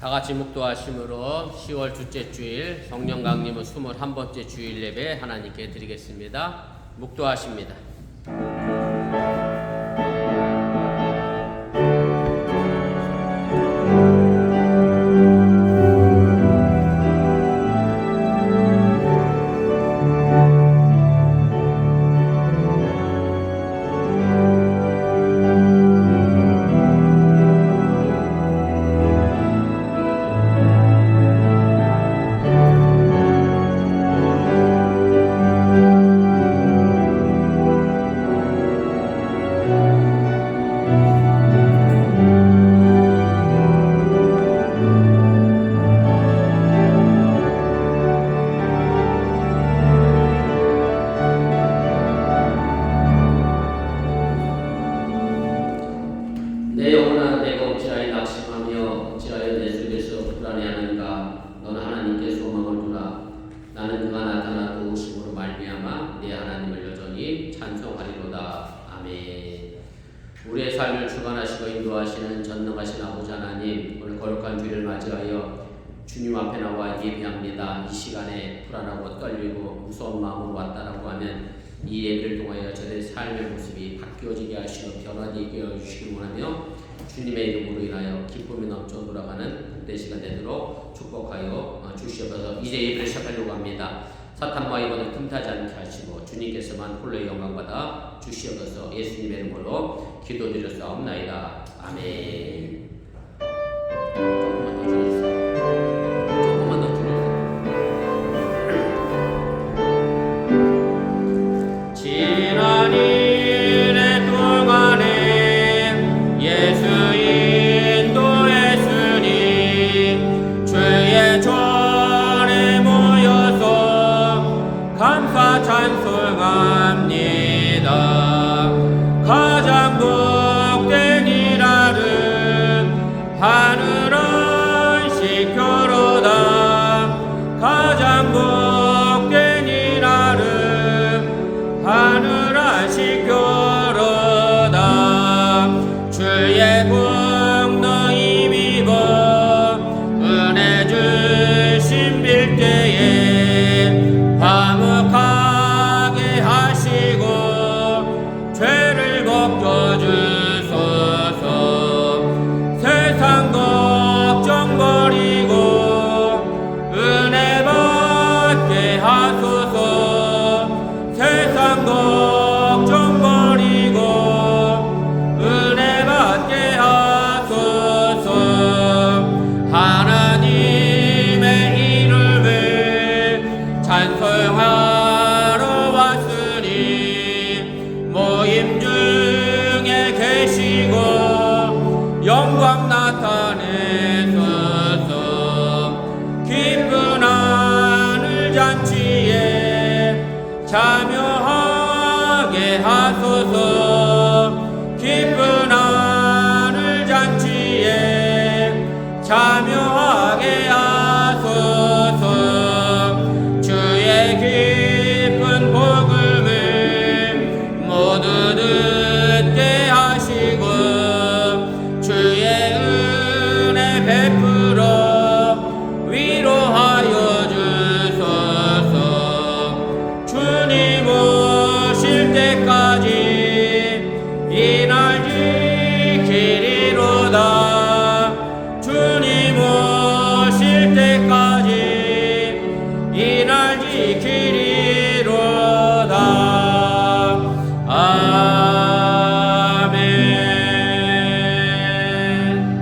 다 같이 묵도하심으로 10월 둘째 주일 성령 강림은 21번째 주일 예배 하나님께 드리겠습니다. 묵도하십니다. 내 영혼아 내가 어찌하여 낙심하며 어찌하여 내 속에서 불안해하는가. 너는 하나님께 소망을 두라. 나는 그가 나타나 도우심으로 말미암아 내 하나님을 여전히 찬송하리로다. 아멘. 우리의 삶을 주관하시고 인도하시는 전능하신 아버지 하나님, 오늘 거룩한 주일을 맞이하여 주님 앞에 나와 예배합니다. 이 시간에 불안하고 떨리고 무서운 마음으로 왔다라고 하면 이 예배를 통하여 저들의 삶의 모습이 바뀌어지게 하시고 변화되게 해주시기 원하며 주님의 이름으로 인하여 기쁨이 넘쳐 돌아가는 그때 시간 되도록 축복하여 주시옵소서. 이제 예배를 시작하려고 합니다. 사탄과 이번을 틈타지 않게 하시고 주님께서만 홀로 영광받아 주시옵소서. 예수님의 이름으로 기도드렸사옵나이다. 아멘. 조금만 더 줄여주세요. 지난 일의 동안에 예수 인도했으니 주의 전에 모여서 감사 찬송합니다. 가장 복된 일하는 하늘 안식교로다. 가장 복된 일하는 하늘 안식교로다. 주의 공로 힘입어 은혜 주신 빌때에 화목하게 하시고 죄를 벗겨주소서. 세상 걱정 버리고 은혜 받게 하소서. 세상 걱정 버리고 은혜 받게 하소서. 하나님의 이름을 찬송하러 왔으니 모임 중에 계시고 영광 나타내소서. 기쁜 하늘 잔치에 참여하게 하소서. 기쁜 하늘 잔치에 참여하게 하소서. 주의 깊은 복음을 모두 듣게 하시고 주의 은혜 베풀어 위로하여 주소서. 주님 오실 때까지 이 날 지키리로다. 주님 오실 때까지 이 날 지키리로다. 아멘.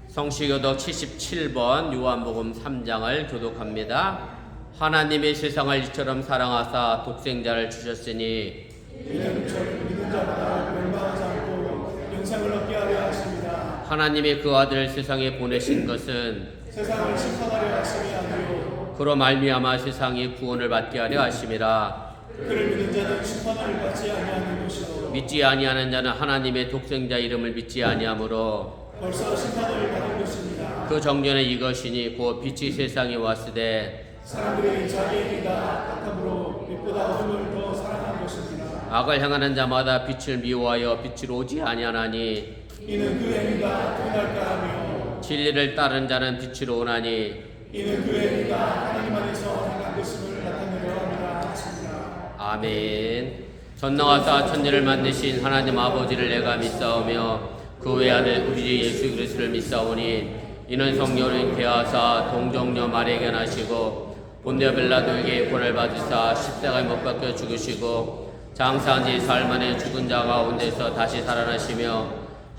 성시교독 77번 요한복음 3장을 교독합니다. 하나님의 세상을 이처럼 사랑하사 독생자를 주셨으니 이는 저를 믿는 자마다 멸망하지 않고 영생을 얻게 하려 하십니다. 하나님의 그 아들을 세상에 보내신 것은 세상을 심판하려 하심이 아니요 그로 말미암아 세상이 구원을 받게 하려 하심이라. 그를 믿는 자는 심판을 받지 아니하는 것이요 믿지 아니하는 자는 하나님의 독생자 이름을 믿지 아니하므로 벌써 심판을 받은 것입니다. 그 정죄는 이것이니 곧 빛이 세상에 왔으되 사람들이 자기의 길과 악함으로 빛보다 어둠을 더 사랑한 것입니다. 악을 행하는 자마다 빛을 미워하여 빛으로 오지 아니하나니 이는 그 행위가 드러날까 하며 진리를 따르는 자는 빛으로 오나니 이는 그 행위가 하나님 안에서 행한 것임을 나타내려 함이라 하셨습니다. 아멘. 전능하사 천지를 만드신 하나님 아버지를 내가 믿사오며 그 외아들 우리 주 예수 그리스도를 믿사오니 이는 성령을 잉태하사 동정녀 마리아에게 나시고 본디오 빌라도에게 고난을 받으사 십자가에 못 박혀 죽으시고 장사한 지 사흘 만에 죽은 자 가운데서 다시 살아나시며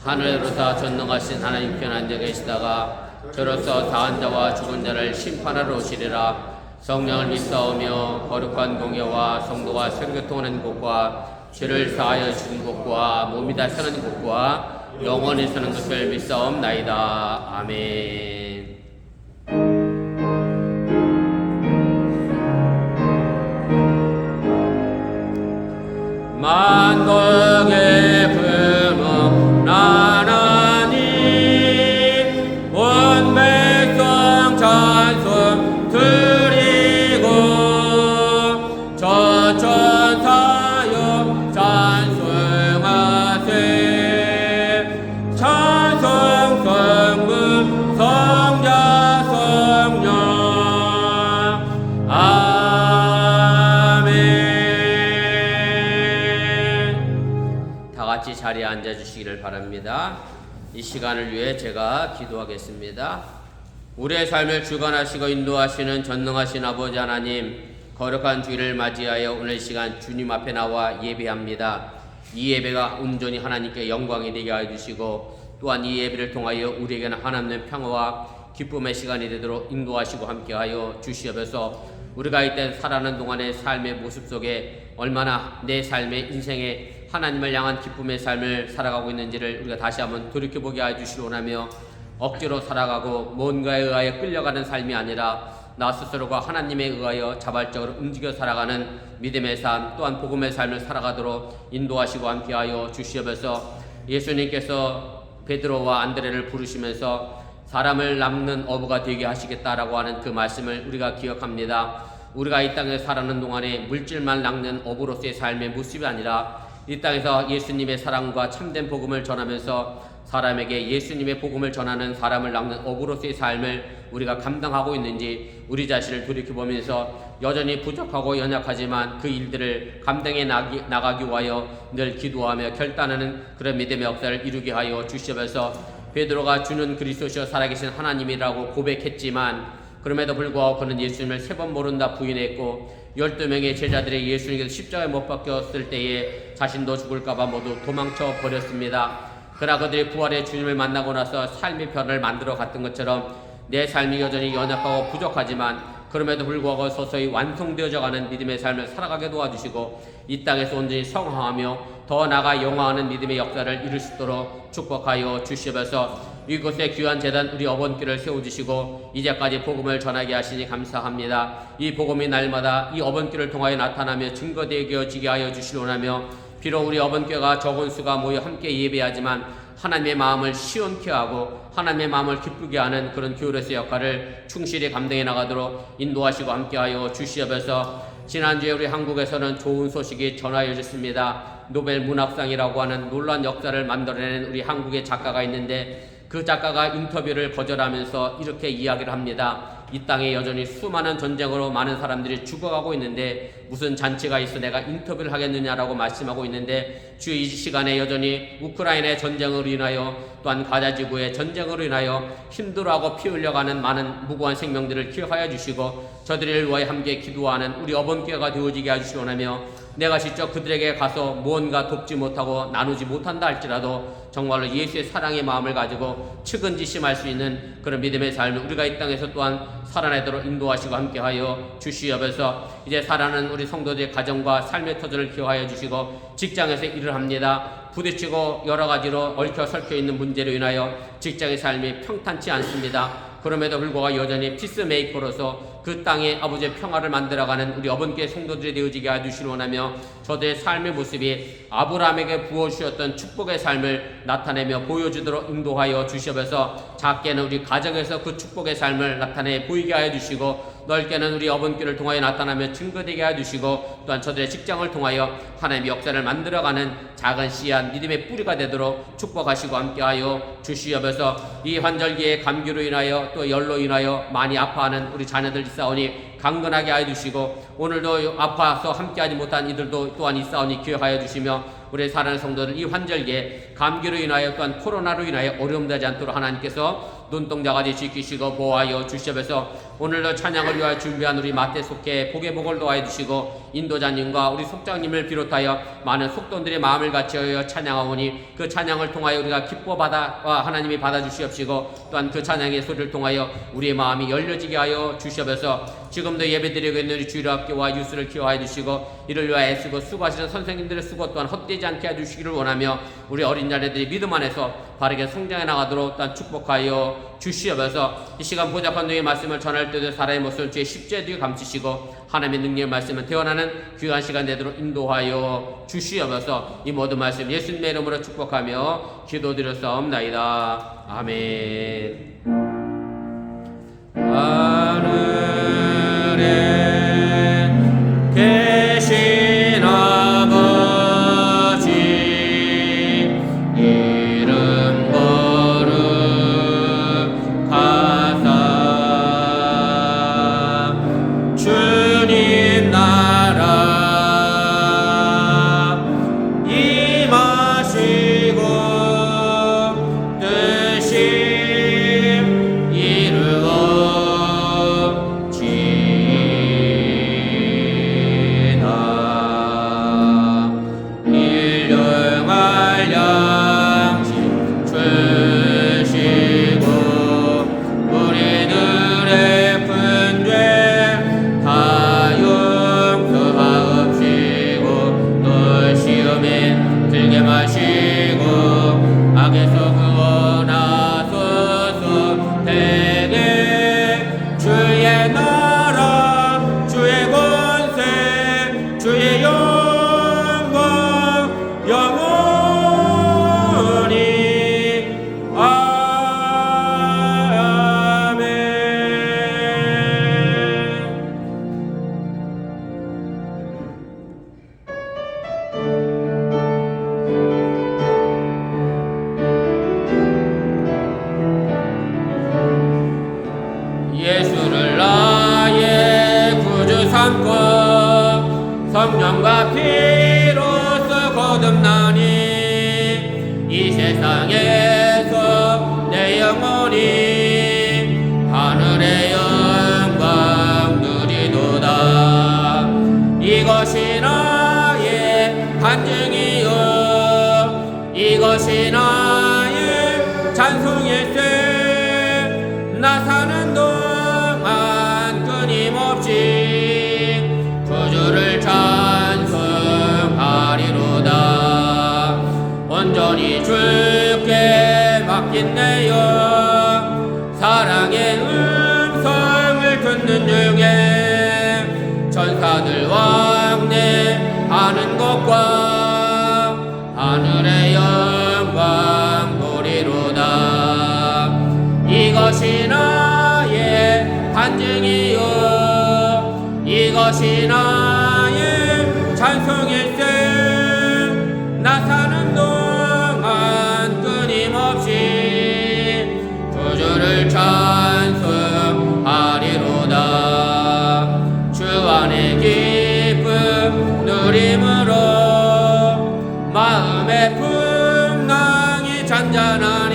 하늘로서 전능하신 하나님 편 앉아 계시다가 저로서 다한 자와 죽은 자를 심판하러 오시리라. 성령을 믿사오며 거룩한 공예와 성도와 생교통하는 것과 죄를 사하여 죽은 것과 몸이 다 사는 것과 영원히 사는 것을 믿사옵나이다. 아멘. 만국의 품은 하나님 온 백성 찬송 드리고 저천사여 찬송하세 찬송 성부 성자 성령 같이 자리에 앉아주시기를 바랍니다. 이 시간을 위해 제가 기도하겠습니다. 우리의 삶을 주관하시고 인도하시는 전능하신 아버지 하나님, 거룩한 주일을 맞이하여 오늘 시간 주님 앞에 나와 예배합니다. 이 예배가 온전히 하나님께 영광이 되게 하여 주시고 또한 이 예배를 통하여 우리에게는 하나님의 평화와 기쁨의 시간이 되도록 인도하시고 함께하여 주시옵소서. 우리가 이때 살아가는 동안의 삶의 모습 속에 얼마나 내 삶의 인생에 하나님을 향한 기쁨의 삶을 살아가고 있는지를 우리가 다시 한번 돌이켜보게 해주시기 원하며 억지로 살아가고 뭔가에 의하여 끌려가는 삶이 아니라 나 스스로가 하나님에 의하여 자발적으로 움직여 살아가는 믿음의 삶 또한 복음의 삶을 살아가도록 인도하시고 함께하여 주시옵소서. 예수님께서 베드로와 안드레를 부르시면서 사람을 낚는 어부가 되게 하시겠다라고 하는 그 말씀을 우리가 기억합니다. 우리가 이 땅에 살아가는 동안에 물질만 낚는 어부로서의 삶의 모습이 아니라 이 땅에서 예수님의 사랑과 참된 복음을 전하면서 사람에게 예수님의 복음을 전하는 사람을 낚는 어부로서의 삶을 우리가 감당하고 있는지 우리 자신을 돌이켜보면서 여전히 부족하고 연약하지만 그 일들을 감당해 나가기 위하여 늘 기도하며 결단하는 그런 믿음의 역사를 이루게 하여 주시옵소서. 베드로가 주는 그리스도시여 살아계신 하나님이라고 고백했지만 그럼에도 불구하고 그는 예수님을 3번 모른다 부인했고 12명의 제자들이 예수님께서 십자가에 못 박혔을 때에 자신도 죽을까봐 모두 도망쳐 버렸습니다. 그러나 그들이 부활의 주님을 만나고 나서 삶의 변을 만들어 갔던 것처럼 내 삶이 여전히 연약하고 부족하지만 그럼에도 불구하고 서서히 완성되어져가는 믿음의 삶을 살아가게 도와주시고 이 땅에서 온전히 성화하며 더 나아가 영화하는 믿음의 역사를 이룰 수 있도록 축복하여 주시옵소서. 이곳에 귀한 재단 우리 어번교를 세워주시고 이제까지 복음을 전하게 하시니 감사합니다. 이 복음이 날마다 이 어번교를 통하여 나타나며 증거되어지게 하여 주시기 원하며 비록 우리 어번교가 적은 수가 모여 함께 예배하지만 하나님의 마음을 시원케 하고 하나님의 마음을 기쁘게 하는 그런 교회로서의 역할을 충실히 감당해 나가도록 인도하시고 함께하여 주시옵소서. 지난주에 우리 한국에서는 좋은 소식이 전하여졌습니다. 노벨 문학상이라고 하는 놀라운 역사를 만들어낸 우리 한국의 작가가 있는데 그 작가가 인터뷰를 거절하면서 이렇게 이야기를 합니다. 이 땅에 여전히 수많은 전쟁으로 많은 사람들이 죽어가고 있는데 무슨 잔치가 있어 내가 인터뷰를 하겠느냐라고 말씀하고 있는데 주 이 시간에 여전히 우크라이나의 전쟁으로 인하여 또한 가자지구의 전쟁으로 인하여 힘들어하고 피 흘려가는 많은 무고한 생명들을 기억하여 주시고 저들을 위하여 함께 기도하는 우리 어번교회가 되어지게 해주시기 원하며 내가 직접 그들에게 가서 무언가 돕지 못하고 나누지 못한다 할지라도 정말로 예수의 사랑의 마음을 가지고 측은지심할 수 있는 그런 믿음의 삶을 우리가 이 땅에서 또한 살아내도록 인도하시고 함께하여 주시옵소서. 이제 살아가는 우리 성도들의 가정과 삶의 터전을 기억하여 주시고 직장에서 일을 합니다. 부딪히고 여러 가지로 얽혀 설켜 있는 문제로 인하여 직장의 삶이 평탄치 않습니다. 그럼에도 불구하고 여전히 피스메이커로서 그 땅에 아버지의 평화를 만들어가는 우리 어번교회 성도들이 되어지게 해주시기 원하며 저들의 삶의 모습이 아브라함에게 부어주셨던 축복의 삶을 나타내며 보여주도록 인도하여 주시옵소서. 작게는 우리 가정에서 그 축복의 삶을 나타내 보이게 하여 주시고 넓게는 우리 어번교를 통하여 나타나며 증거되게 해주시고 또한 저들의 직장을 통하여 하나님의 역사를 만들어가는 작은 씨앗 믿음의 뿌리가 되도록 축복하시고 함께하여 주시옵소서. 이 환절기에 감기로 인하여 또 열로 인하여 많이 아파하는 우리 자녀들 있사오니 강건하게 하여 주시고 오늘도 아파서 함께하지 못한 이들도 또한 있사오니 기억하여 주시며 우리 사랑하는 성도들 이 환절기에 감기로 인하여 또한 코로나로 인하여 어려움되지 않도록 하나님께서 눈동자까지 지키시고 보호하여 주시옵소서. 오늘도 찬양을 위하여 준비한 우리 마태 속회 복의 복을 도와해 주시고 인도자님과 우리 속장님을 비롯하여 많은 속돈들의 마음을 같이하여 찬양하오니 그 찬양을 통하여 우리가 기뻐 받아 하나님이 받아 주시옵시고 또한 그 찬양의 소리를 통하여 우리의 마음이 열려지게 하여 주시옵소서. 지금도 예배드리고 있는 우리 주일학교와 유스를 기여하여 주시고 이를 위하여 애쓰고 수고하시는 선생님들의 수고 또한 헛되지 않게 해주시기를 원하며 우리 어린 자녀들이 믿음 안에서 바르게 성장해 나가도록 또한 축복하여 주시옵소서. 이 시간 보잡한 너의 말씀을 전할 때도 사람의 모습을 주의 십자에 뒤에 감추시고 하나님의 능력의 말씀을 태어나는 귀한 시간 되도록 인도하여 주시옵소서. 이 모든 말씀 예수님의 이름으로 축복하며 기도드렸사옵나이다. 아멘. 하늘에 계신 아버지 이름 거룩하사 주님 나라 임하시고 뜻이 일용할 양식 주시고 우리들의 큰 죄 다 용서하옵시고 또 시험에 들게 마시고 악에서 구원하소서. 대개 주의 나라 주의 권세 주의 영원히 아멘. 예수를 나의 구주 삼고 성령과 피로써 거듭나니 이 세상에서 내 영혼이 하늘의 영광 누리도다. 이것이 나의 간증이요 이것이 나의 찬송일세. 나 사는 동안 끊임없이 구주를 찬송하리로다. 온전히 주께 맡긴내요. 사랑의 음성을 듣는 중에 천사들 왕래하는 것과 하늘의 영광 보리로다. 이것이 나의 간증이요 이것이 나의 찬송일세. 나 사는 동안 끊임없이 구주를 찬송하리로다. 주 안에 기쁨 누림으로 마음의 풍랑이 잔잔하니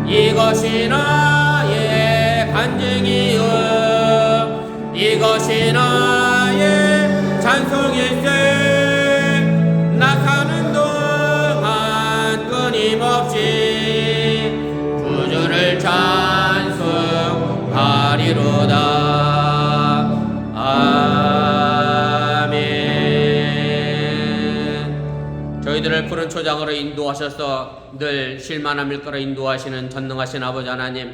이것이 나의 간증이요 이것이 나의 찬송일세. 나 사는 동안 끊임없이 구주를 찬송하리로다. 아멘. 저희들을 푸른 초장으로 인도하셔서 늘 실만한 밀가루 인도하시는 전능하신 아버지 하나님,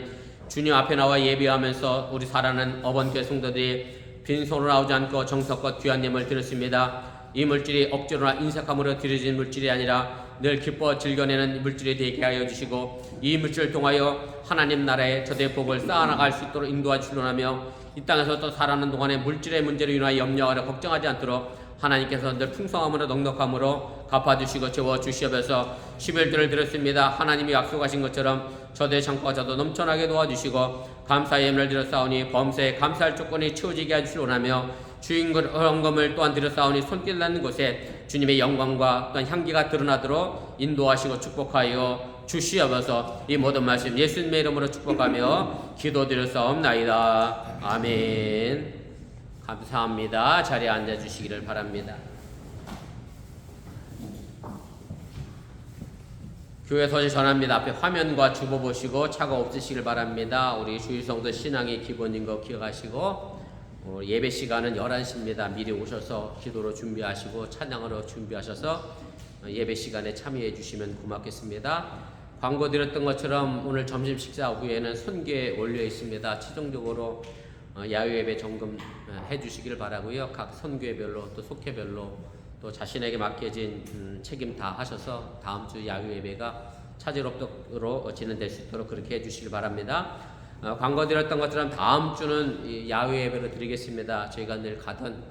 주님 앞에 나와 예배하면서 우리 사랑하는 어번교회 성도들이 빈손으로 나오지 않고 정성껏 귀한 예물을 드렸습니다. 이 물질이 억지로나 인색함으로 들여진 물질이 아니라 늘 기뻐 즐겨내는 물질이 되게 하여 주시고 이 물질을 통하여 하나님 나라의 저대 복을 쌓아나갈 수 있도록 인도하 주시려하며 이 땅에서 또 살아가는 동안에 물질의 문제로 인하여 염려하려 걱정하지 않도록 하나님께서 늘 풍성함으로 넉넉함으로 갚아주시고 채워주시옵소서. 11조를 드렸습니다. 하나님이 약속하신 것처럼 저대 창고가 저도 넘쳐나게 도와주시고 감사의 예물을 드렸사오니 범사에 감사할 조건이 채워지게 해주시기 원하며 주인공 헌금을 또한 드렸사오니 손길 닿는 곳에 주님의 영광과 또한 향기가 드러나도록 인도하시고 축복하여 주시옵소서. 이 모든 말씀 예수님의 이름으로 축복하며 기도드렸사옵나이다. 아멘. 감사합니다. 자리에 앉아주시기를 바랍니다. 교회 소식 전합니다. 앞에 화면과 주보 보시고 차가 없으시길 바랍니다. 우리 주일성도 신앙의 기본인 거 기억하시고 예배 시간은 11시입니다. 미리 오셔서 기도로 준비하시고 찬양으로 준비하셔서 예배 시간에 참여해 주시면 고맙겠습니다. 광고 드렸던 것처럼 오늘 점심 식사 후에는 손괴 올려 있습니다. 최종적으로 야유예배 점검해 주시기를 바라고요. 각 선교회별로 또 속회별로 또 자신에게 맡겨진 책임 다 하셔서 다음 주 야유예배가 차질없도록 진행될 수 있도록 그렇게 해주시길 바랍니다. 광고 드렸던 것처럼 다음 주는 야유예배로 드리겠습니다. 저희가 늘 가던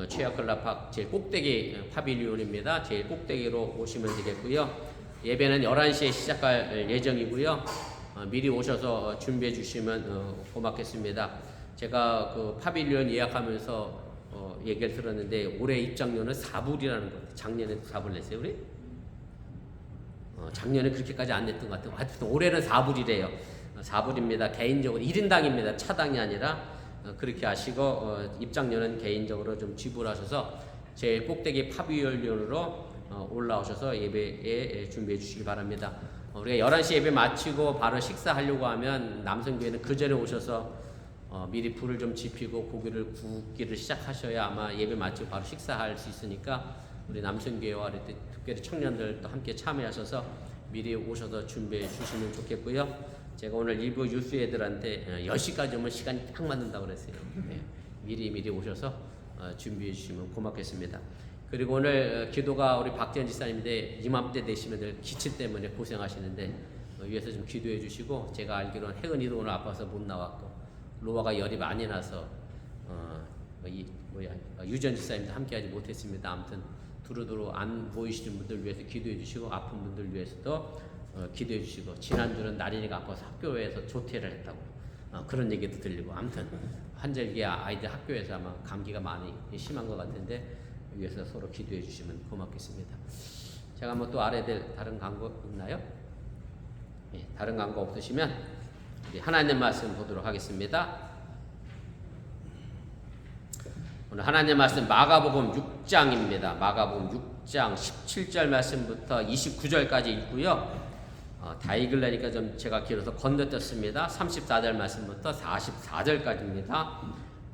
최약클라팍 제일 꼭대기 파빌리온입니다. 제일 꼭대기로 오시면 되겠고요. 예배는 11시에 시작할 예정이고요. 미리 오셔서 준비해 주시면 고맙겠습니다. 제가 그 파빌리온 예약하면서 얘기를 들었는데 올해 입장료는 4불이라는 것 같아요. 작년에 4불 냈어요, 우리? 작년에 그렇게까지 안 냈던 것 같아요. 하여튼 올해는 4불이래요. 4불입니다. 개인적으로 1인당입니다. 차당이 아니라 그렇게 하시고 입장료는 개인적으로 좀 지불하셔서 제일 꼭대기 파빌리온으로 올라오셔서 예배에 준비해 주시기 바랍니다. 우리가 11시 예배 마치고 바로 식사하려고 하면 남성교회는 그 전에 오셔서 미리 불을 좀 지피고 고기를 굽기를 시작하셔야 아마 예배 마치고 바로 식사할 수 있으니까 우리 남성교회와 특별히 청년들도 함께 참여하셔서 미리 오셔서 준비해 주시면 좋겠고요. 제가 오늘 일부 유수 애들한테 10시까지 오면 시간이 딱 맞는다고 그랬어요. 네, 미리 오셔서 준비해 주시면 고맙겠습니다. 그리고 오늘 기도가 우리 박지현 지사님인데 이맘때 되시면 늘 기침 때문에 고생하시는데 위에서 좀 기도해 주시고 제가 알기로는 혜은이도 오늘 아파서 못 나왔고 로아가 열이 많이 나서 유전 지사님도 함께하지 못했습니다. 아무튼 두루두루 안 보이시는 분들 위해서 기도해 주시고 아픈 분들 위해서도 기도해 주시고 지난주는 나린이가 아파서 학교에서 조퇴를 했다고 그런 얘기도 들리고 아무튼 환절기 아이들 학교에서 아마 감기가 많이 심한 것 같은데 위해서 서로 기도해 주시면 고맙겠습니다. 제가 뭐 또 알아야 될 다른 광고 있나요? 네, 다른 광고 없으시면 우리 하나님 말씀 보도록 하겠습니다. 오늘 하나님 말씀 마가복음 6장입니다. 마가복음 6장 17절 말씀부터 29절까지 읽고요. 다 읽으려니까 좀 제가 길어서 건너뛰었습니다. 34절 말씀부터 44절까지입니다.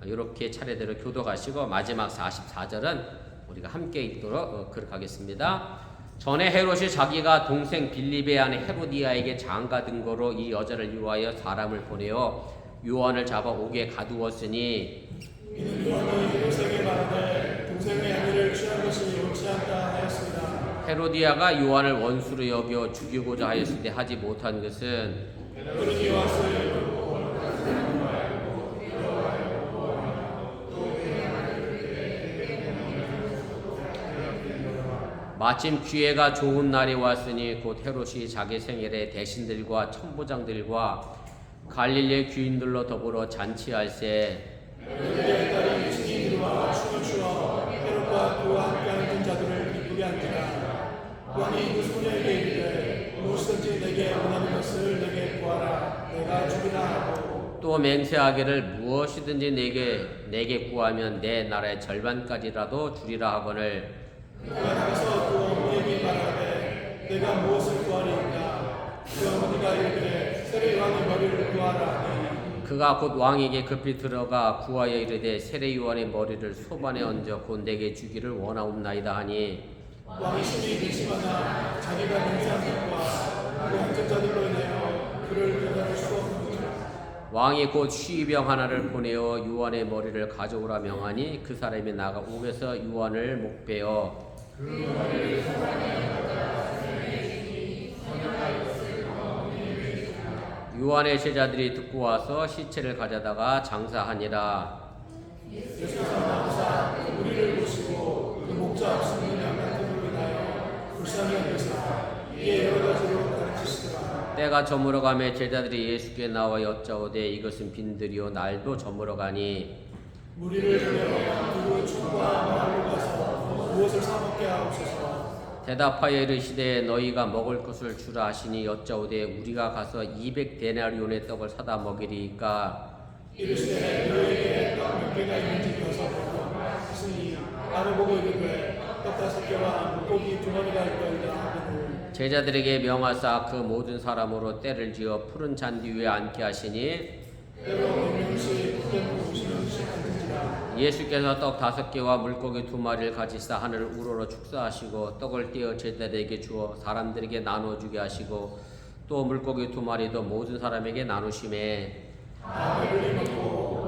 이렇게 차례대로 교도가시고 마지막 44절은 우리가 함께 읽도록 그렇게 하겠습니다. 전에 헤롯이 자기가 동생 빌립의 아내 헤로디아에게 장가든 거로 이 여자를 유하여 사람을 보내어 요한을 잡아 옥에 가두었으니 이는 요한이 헤롯에게 말하되 동생의 아내를 취한 것이 옳지 않다 하였습니다. 헤로디아가 요한을 원수로 여겨 죽이고자 하였을 때 하지 못한 것은 헤롯이 왔을 마침 기회가 좋은 날이 왔으니 곧 헤롯이 자기 생일에 대신들과 천부장들과 갈릴리 귀인들로 더불어 잔치할세 헤롯의 딸이 증인들과 춤을 추어 헤롯과 그와 함께하는 자들을 기쁘게 한지라. 요한이 그 소녀에게 이르되 무엇이든지 내게 원하는 것을 내게 구하라. 내가 주리라 하고 또 맹세하기를 무엇이든지 내게 구하면 내 나라의 절반까지라도 주리라 하거늘 그가 나가서 그 어머니에게 말하되 내가 무엇을 구하리이까. 그 어머니가 이르되 세례 요한의 머리를 구하라 하니 그가 곧 왕에게 급히 들어가 구하여 이르되 세례 요한의 머리를 소반에 얹어 곧 내게 주기를 원하옵나이다 하니 왕이 심히 근심하나 자기가 맹세한 것과 그 한전자들로 인하여 그를 변화할 수 없느니라. 왕이 곧 쉬병 하나를 보내어 요한의 머리를 가져오라 명하니 그 사람이 나가 옥에서 요한을 목베어 요한의 제자들이 듣고 와서 시체를 가져다가 장사하니라. 예수께서 나오사 우리를 보시고 그 목자 없으면 양같은 인하여 불쌍히 여기사 이에 여러 가지로 가르치시더라. 때가 저물어 가매 제자들이 예수께 나와 여짜오되 이것은 빈들이요 날도 저물어 가니 무리를 보내어 두루 촌과 마을로 가서 무엇을 사 먹게 하옵소서. 대답하여 이르시되 너희가 먹을 것을 주라 하시니 여짜오되 우리가 가서 200데나리온의 떡을 사다 먹이리이까. 이르시되 너희에게 떡 몇 개가 있는지 여서 보라 하시니 나를 보고 이르되 떡 5개와 물고기 2마리가 있더이다 하거늘. 제자들에게 명하사 그 모든 사람으로 때를 지어 푸른 잔디 위에 앉게 하시니 때로 100명씩 때로 50명씩 앉은지라. 예수께서 떡 5개와 물고기 2마리를 가지사 하늘을 우러러 축사하시고 떡을 떼어 제자들에게 주어 사람들에게 나눠주게 하시고 또 물고기 2마리도 모든 사람에게 나누심에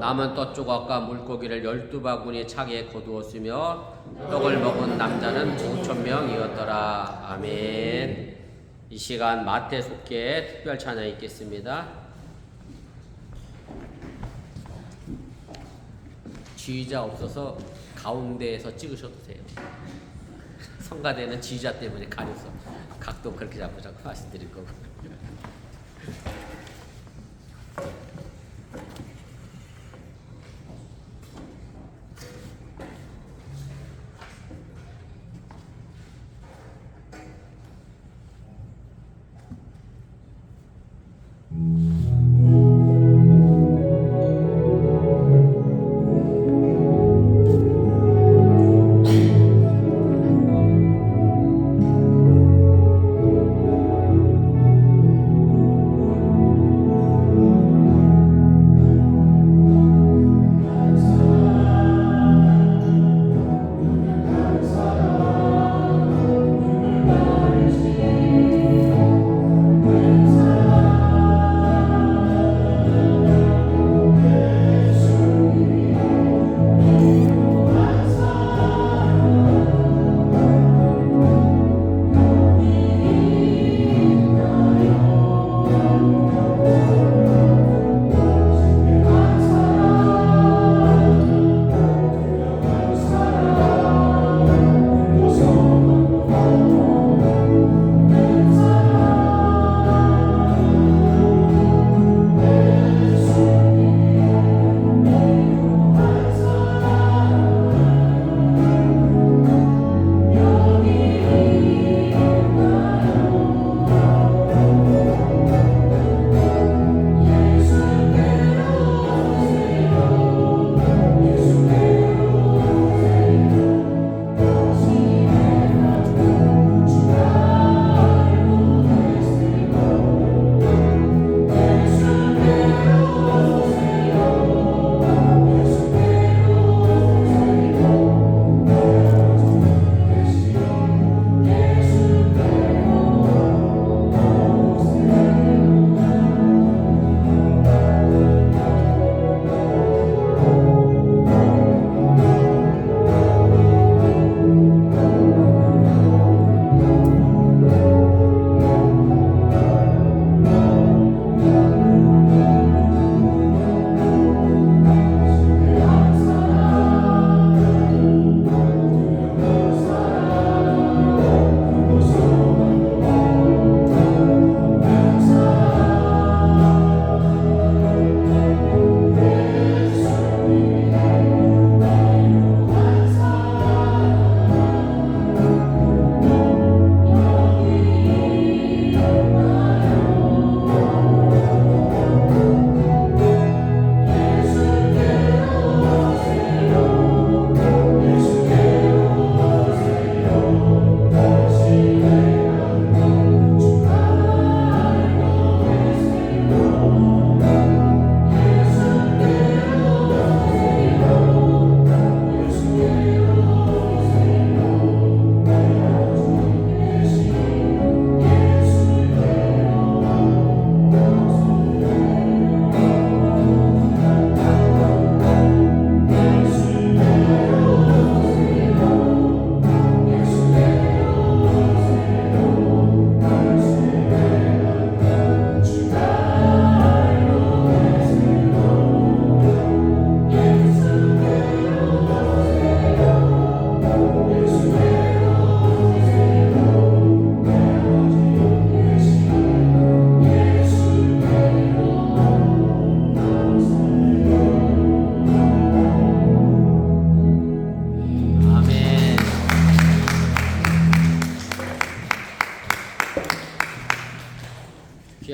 남은 떡 조각과 물고기를 12바구니 차게 거두었으며 떡을 먹은 남자는 5,000명이었더라. 아멘. 이 시간 마태 속기에 특별 찬양이 있겠습니다. 지휘자 없어서 가운데에서 찍으셔도 돼요. 성가대는 지휘자 때문에 가려서 각도 그렇게 자꾸 말씀드릴 거고.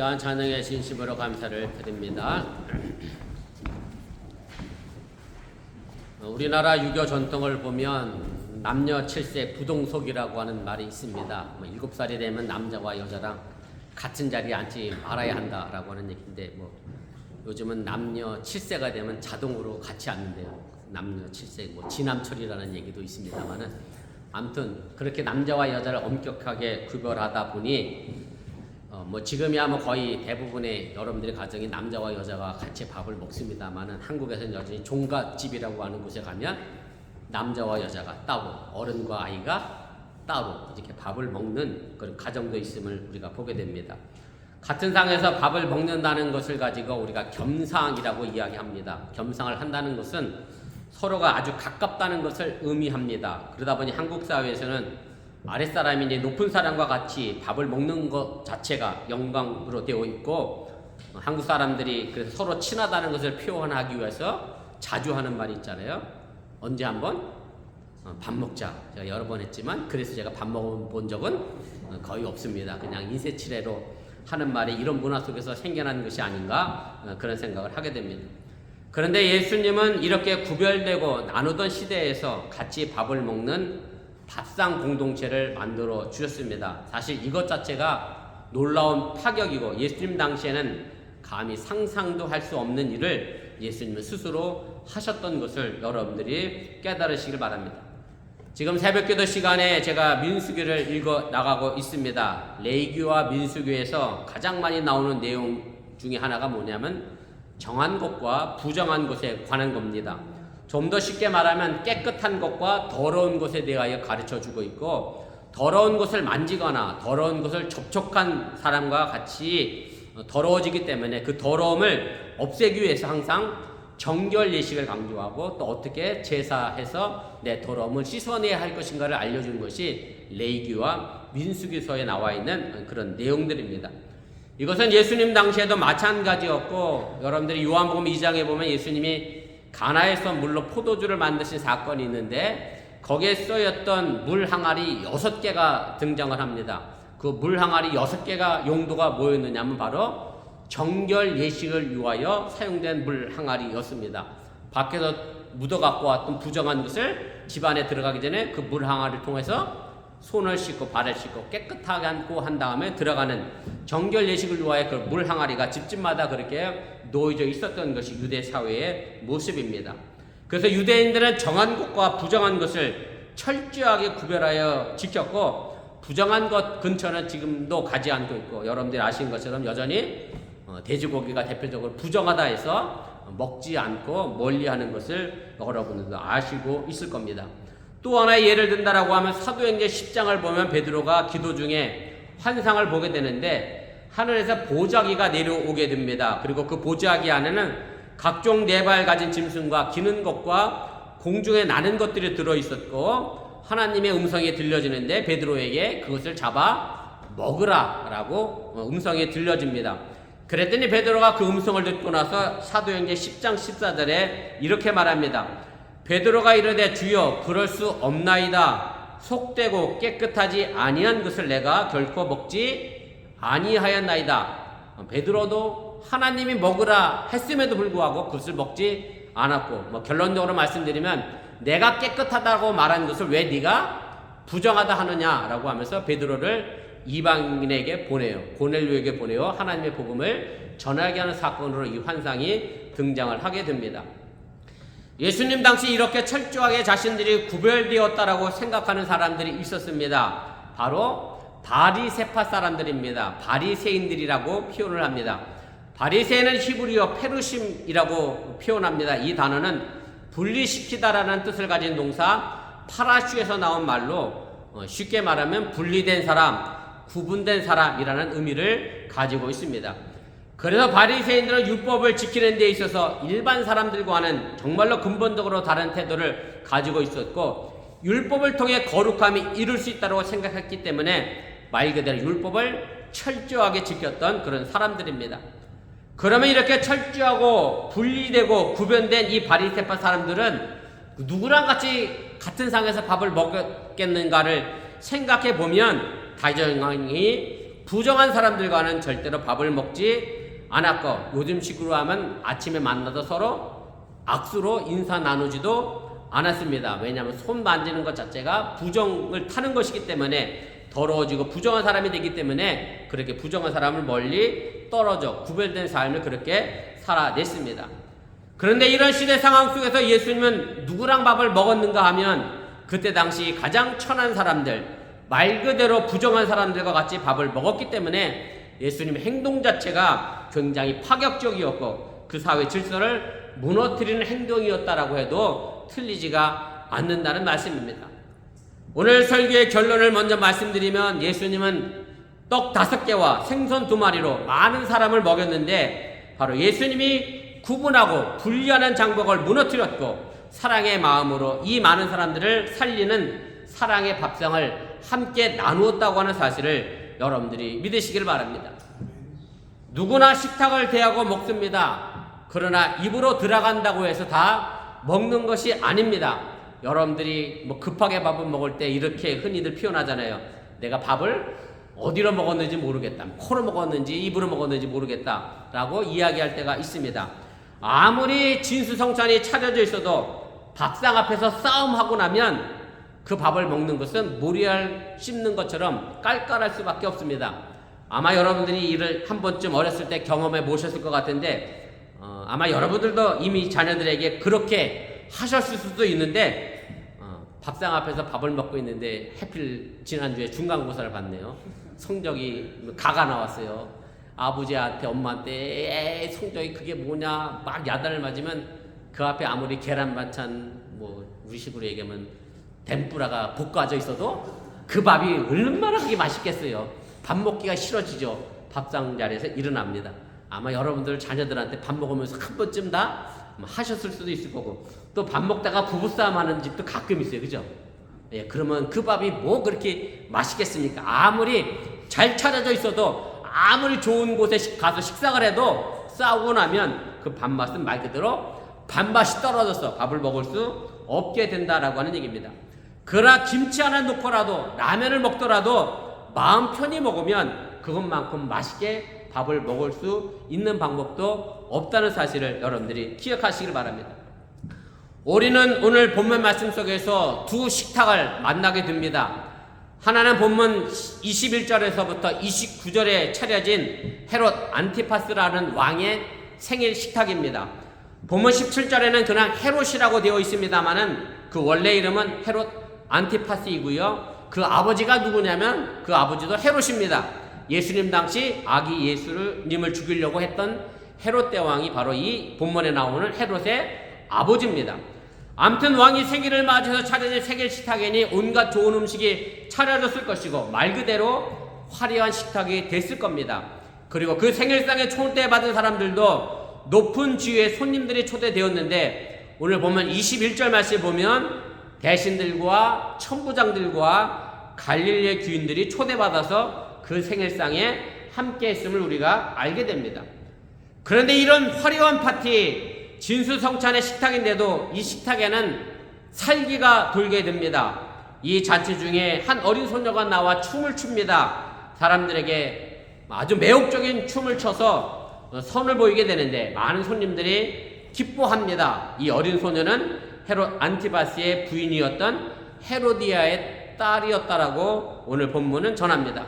귀한 찬양에 진심으로 감사를 드립니다. 우리나라 유교 전통을 보면 남녀 7세 부동석이라고 하는 말이 있습니다. 7살이 되면 남자와 여자랑 같은 자리에 앉지 말아야 한다라고 하는 얘기인데, 요즘은 남녀 7세가 되면 자동으로 같이 앉는데요. 남녀 7세, 지남철이라는 얘기도 있습니다만은, 아무튼 그렇게 남자와 여자를 엄격하게 구별하다 보니 지금이야 거의 대부분의 여러분들의 가정이 남자와 여자가 같이 밥을 먹습니다만은, 한국에서는 여전히 종갓집이라고 하는 곳에 가면 남자와 여자가 따로, 어른과 아이가 따로 이렇게 밥을 먹는 그런 가정도 있음을 우리가 보게 됩니다. 같은 상에서 밥을 먹는다는 것을 가지고 우리가 겸상이라고 이야기합니다. 겸상을 한다는 것은 서로가 아주 가깝다는 것을 의미합니다. 그러다 보니 한국 사회에서는 아랫사람이 이제 높은 사람과 같이 밥을 먹는 것 자체가 영광으로 되어 있고, 한국 사람들이 그래서 서로 친하다는 것을 표현하기 위해서 자주 하는 말이 있잖아요. 언제 한번 밥 먹자. 제가 여러 번 했지만 그래서 제가 밥 먹어본 적은 거의 없습니다. 그냥 인쇄치레로 하는 말이 이런 문화 속에서 생겨난 것이 아닌가 그런 생각을 하게 됩니다. 그런데 예수님은 이렇게 구별되고 나누던 시대에서 같이 밥을 먹는 밥상 공동체를 만들어 주셨습니다. 사실 이것 자체가 놀라운 파격이고, 예수님 당시에는 감히 상상도 할 수 없는 일을 예수님은 스스로 하셨던 것을 여러분들이 깨달으시길 바랍니다. 지금 새벽기도 시간에 제가 민수기를 읽어 나가고 있습니다. 레위기와 민수기에서 가장 많이 나오는 내용 중에 하나가 뭐냐면 정한 것과 부정한 것에 관한 겁니다. 좀 더 쉽게 말하면 깨끗한 것과 더러운 것에 대하여 가르쳐 주고 있고, 더러운 것을 만지거나 더러운 것을 접촉한 사람과 같이 더러워지기 때문에 그 더러움을 없애기 위해서 항상 정결 예식을 강조하고, 또 어떻게 제사해서 내 더러움을 씻어내야 할 것인가를 알려주는 것이 레위기와 민수기서에 나와 있는 그런 내용들입니다. 이것은 예수님 당시에도 마찬가지였고, 여러분들이 요한복음 2장에 보면 예수님이 가나에서 물로 포도주를 만드신 사건이 있는데, 거기에 쓰였던 물 항아리 6개가 등장을 합니다. 그 물 항아리 6개가 용도가 뭐였느냐면 바로 정결 예식을 위하여 사용된 물 항아리였습니다. 밖에서 묻어 갖고 왔던 부정한 것을 집안에 들어가기 전에 그 물 항아리를 통해서 손을 씻고 발을 씻고 깨끗하게 하고 한 다음에 들어가는 정결 예식을 위하여 그 물 항아리가 집집마다 그렇게 놓여져 있었던 것이 유대 사회의 모습입니다. 그래서 유대인들은 정한 것과 부정한 것을 철저하게 구별하여 지켰고, 부정한 것 근처는 지금도 가지 않고 있고, 여러분들이 아시는 것처럼 여전히 돼지고기가 대표적으로 부정하다 해서 먹지 않고 멀리하는 것을 여러분들도 아시고 있을 겁니다. 또 하나의 예를 든다라고 하면 사도행전 10장을 보면 베드로가 기도 중에 환상을 보게 되는데, 하늘에서 보자기가 내려오게 됩니다. 그리고 그 보자기 안에는 각종 네 발 가진 짐승과 기는 것과 공중에 나는 것들이 들어있었고, 하나님의 음성이 들려지는데 베드로에게 그것을 잡아 먹으라라고 음성이 들려집니다. 그랬더니 베드로가 그 음성을 듣고 나서 사도행전 10장 14절에 이렇게 말합니다. 베드로가 이르되 주여 그럴 수 없나이다. 속되고 깨끗하지 아니한 것을 내가 결코 먹지 아니하였나이다. 베드로도 하나님이 먹으라 했음에도 불구하고 그것을 먹지 않았고, 결론적으로 말씀드리면 내가 깨끗하다고 말한 것을 왜 네가 부정하다 하느냐라고 하면서 베드로를 이방인에게 보내요. 고넬료에게 보내요. 하나님의 복음을 전하게 하는 사건으로 이 환상이 등장을 하게 됩니다. 예수님 당시 이렇게 철저하게 자신들이 구별되었다라고 생각하는 사람들이 있었습니다. 바로 바리새파 사람들입니다. 바리새인들이라고 표현을 합니다. 바리새인은 히브리어 페루심이라고 표현합니다. 이 단어는 분리시키다라는 뜻을 가진 동사 파라슈에서 나온 말로, 쉽게 말하면 분리된 사람, 구분된 사람이라는 의미를 가지고 있습니다. 그래서 바리새인들은 율법을 지키는 데 있어서 일반 사람들과는 정말로 근본적으로 다른 태도를 가지고 있었고, 율법을 통해 거룩함이 이룰 수 있다고 생각했기 때문에 말 그대로 율법을 철저하게 지켰던 그런 사람들입니다. 그러면 이렇게 철저하고 분리되고 구별된 이 바리새파 사람들은 누구랑 같은 상에서 밥을 먹었겠는가를 생각해 보면 당연히 부정한 사람들과는 절대로 밥을 먹지 않았고, 요즘식으로 하면 아침에 만나서 서로 악수로 인사 나누지도 않았습니다. 왜냐하면 손 만지는 것 자체가 부정을 타는 것이기 때문에, 더러워지고 부정한 사람이 되기 때문에 그렇게 부정한 사람을 멀리 떨어져 구별된 삶을 그렇게 살아냈습니다. 그런데 이런 시대 상황 속에서 예수님은 누구랑 밥을 먹었는가 하면, 그때 당시 가장 천한 사람들, 말 그대로 부정한 사람들과 같이 밥을 먹었기 때문에 예수님의 행동 자체가 굉장히 파격적이었고 그 사회 질서를 무너뜨리는 행동이었다라고 해도 틀리지가 않는다는 말씀입니다. 오늘 설교의 결론을 먼저 말씀드리면, 예수님은 떡 5개와 생선 2마리로 많은 사람을 먹였는데, 바로 예수님이 구분하고 분리하는 장벽을 무너뜨렸고 사랑의 마음으로 이 많은 사람들을 살리는 사랑의 밥상을 함께 나누었다고 하는 사실을 여러분들이 믿으시길 바랍니다. 누구나 식탁을 대하고 먹습니다. 그러나 입으로 들어간다고 해서 다 먹는 것이 아닙니다. 여러분들이 급하게 밥을 먹을 때 이렇게 흔히들 표현하잖아요. 내가 밥을 어디로 먹었는지 모르겠다, 코로 먹었는지 입으로 먹었는지 모르겠다 라고 이야기할 때가 있습니다. 아무리 진수성찬이 차려져 있어도 밥상 앞에서 싸움하고 나면 그 밥을 먹는 것은 모리알 씹는 것처럼 깔깔할 수밖에 없습니다. 아마 여러분들이 이를 한 번쯤 어렸을 때 경험해 보셨을 것 같은데, 아마 여러분들도 이미 자녀들에게 그렇게 하셨을 수도 있는데, 밥상 앞에서 밥을 먹고 있는데 해필 지난주에 중간고사를 봤네요. 성적이 가가 나왔어요. 아버지한테 엄마한테 성적이 그게 뭐냐 막 야단을 맞으면, 그 앞에 아무리 계란 반찬 우리식으로 얘기하면 덴뿌라가 볶아져 있어도 그 밥이 얼마나 그게 맛있겠어요. 밥 먹기가 싫어지죠. 밥상 자리에서 일어납니다. 아마 여러분들 자녀들한테 밥 먹으면서 한 번쯤 다 하셨을 수도 있을 거고, 또 밥 먹다가 부부싸움 하는 집도 가끔 있어요. 그죠? 예, 그러면 그 밥이 뭐 그렇게 맛있겠습니까? 아무리 잘 차려져 있어도, 아무리 좋은 곳에 가서 식사를 해도 싸우고 나면 그 밥맛은 말 그대로 밥맛이 떨어져서 밥을 먹을 수 없게 된다라고 하는 얘기입니다. 그러나 김치 하나 넣고라도 라면을 먹더라도 마음 편히 먹으면 그것만큼 맛있게 밥을 먹을 수 있는 방법도 없다는 사실을 여러분들이 기억하시길 바랍니다. 우리는 오늘 본문 말씀 속에서 두 식탁을 만나게 됩니다. 하나는 본문 21절에서부터 29절에 차려진 헤롯 안티파스라는 왕의 생일 식탁입니다. 본문 17절에는 그냥 헤롯이라고 되어 있습니다만은 그 원래 이름은 헤롯 안티파스이고요. 그 아버지가 누구냐면 그 아버지도 헤롯입니다. 예수님 당시 아기 예수님을 죽이려고 했던 헤롯 대왕이 바로 이 본문에 나오는 헤롯의 아버지입니다. 아무튼 왕이 생일을 맞이해서 차려진 생일 식탁에니 온갖 좋은 음식이 차려졌을 것이고 말 그대로 화려한 식탁이 됐을 겁니다. 그리고 그 생일상에 초대받은 사람들도 높은 지위의 손님들이 초대되었는데, 오늘 보면 21절 말씀 보면 대신들과 천부장들과 갈릴리의 귀인들이 초대받아서 그 생일상에 함께 했음을 우리가 알게 됩니다. 그런데 이런 화려한 파티, 진수성찬의 식탁인데도 이 식탁에는 살기가 돌게 됩니다. 이 잔치 중에 한 어린 소녀가 나와 춤을 춥니다. 사람들에게 아주 매혹적인 춤을 춰서 선을 보이게 되는데 많은 손님들이 기뻐합니다. 이 어린 소녀는 헤롯 안티파스의 부인이었던 헤로디아의 딸이었다라고 오늘 본문은 전합니다.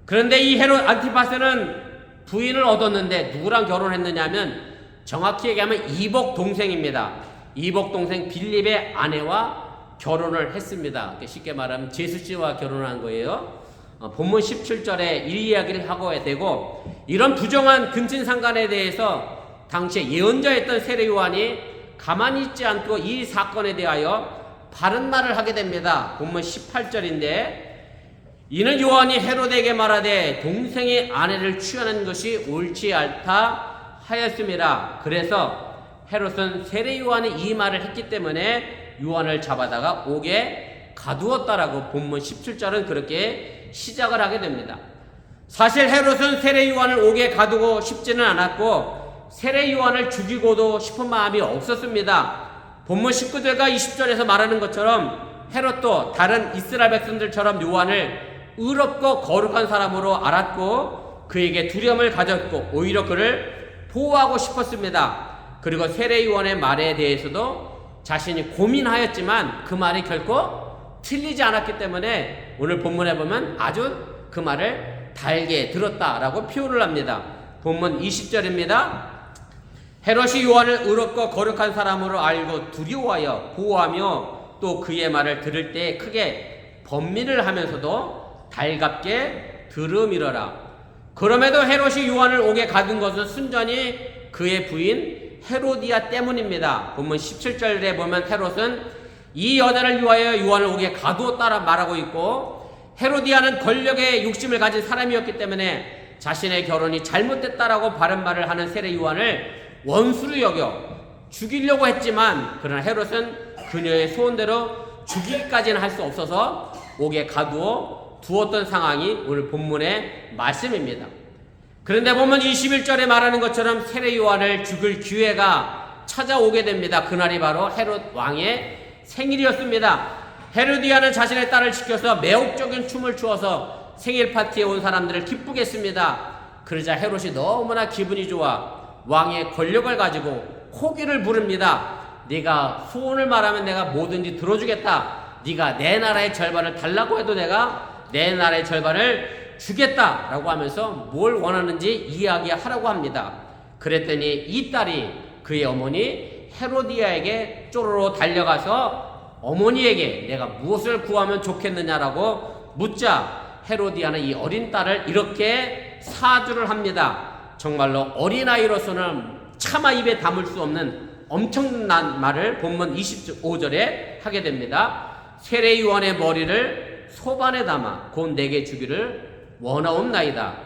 그런데 이 헤롯 안티파스는 부인을 얻었는데 누구랑 결혼했느냐 하면 정확히 얘기하면 이복 동생입니다. 이복 동생 빌립의 아내와 결혼을 했습니다. 쉽게 말하면 제수씨와 결혼한 거예요. 본문 17절에 이 이야기를 하고 되고, 이런 부정한 근친상간에 대해서 당시에 예언자였던 세례 요한이 가만히 있지 않고 이 사건에 대하여 바른 말을 하게 됩니다. 본문 18절인데, 이는 요한이 헤롯에게 말하되 동생의 아내를 취하는 것이 옳지 않다 하였습니다. 그래서 헤롯은 세례 요한이 이 말을 했기 때문에 요한을 잡아다가 옥에 가두었다라고 본문 17절은 그렇게 시작을 하게 됩니다. 사실 헤롯은 세례 요한을 옥에 가두고 싶지는 않았고 세례 요한을 죽이고도 싶은 마음이 없었습니다. 본문 19절과 20절에서 말하는 것처럼 헤롯도 다른 이스라엘 백성들처럼 요한을 의롭고 거룩한 사람으로 알았고 그에게 두려움을 가졌고 오히려 그를 보호하고 싶었습니다. 그리고 세례요한의 말에 대해서도 자신이 고민하였지만 그 말이 결코 틀리지 않았기 때문에 오늘 본문에 보면 아주 그 말을 달게 들었다라고 표현을 합니다. 본문 20절입니다. 헤롯이 요한을 의롭고 거룩한 사람으로 알고 두려워하여 보호하며 또 그의 말을 들을 때 크게 번민을 하면서도 달갑게 들으미러라. 그럼에도 헤롯이 요한을 옥에 가둔 것은 순전히 그의 부인 헤로디아 때문입니다. 본문 17절에 보면 헤롯은 이 여자를 위하여 요한을 옥에 가두었다라 말하고 있고 헤로디아는 권력의 욕심을 가진 사람이었기 때문에 자신의 결혼이 잘못됐다라고 바른 말을 하는 세례 요한을 원수로 여겨 죽이려고 했지만 그러나 헤롯은 그녀의 소원대로 죽이기까지는 할 수 없어서 옥에 가두어 두었던 상황이 오늘 본문의 말씀입니다. 그런데 보면 21절에 말하는 것처럼 세례 요한을 죽일 기회가 찾아오게 됩니다. 그날이 바로 헤롯 왕의 생일이었습니다. 헤로디아는 자신의 딸을 지켜서 매혹적인 춤을 추어서 생일 파티에 온 사람들을 기쁘게 했습니다. 그러자 헤롯이 너무나 기분이 좋아 왕의 권력을 가지고 호기를 부릅니다. 네가 소원을 말하면 내가 뭐든지 들어주겠다. 네가 내 나라의 절반을 달라고 해도 내가 내 나라의 절반을 주겠다라고 하면서 뭘 원하는지 이야기하라고 합니다. 그랬더니 이 딸이 그의 어머니 헤로디아에게 쪼로로 달려가서 어머니에게 내가 무엇을 구하면 좋겠느냐라고 묻자 헤로디아는 이 어린 딸을 이렇게 사주를 합니다. 정말로 어린아이로서는 차마 입에 담을 수 없는 엄청난 말을 본문 25절에 하게 됩니다. 세례 요한의 머리를 소반에 담아 곧 내게 주기를 원하옵나이다.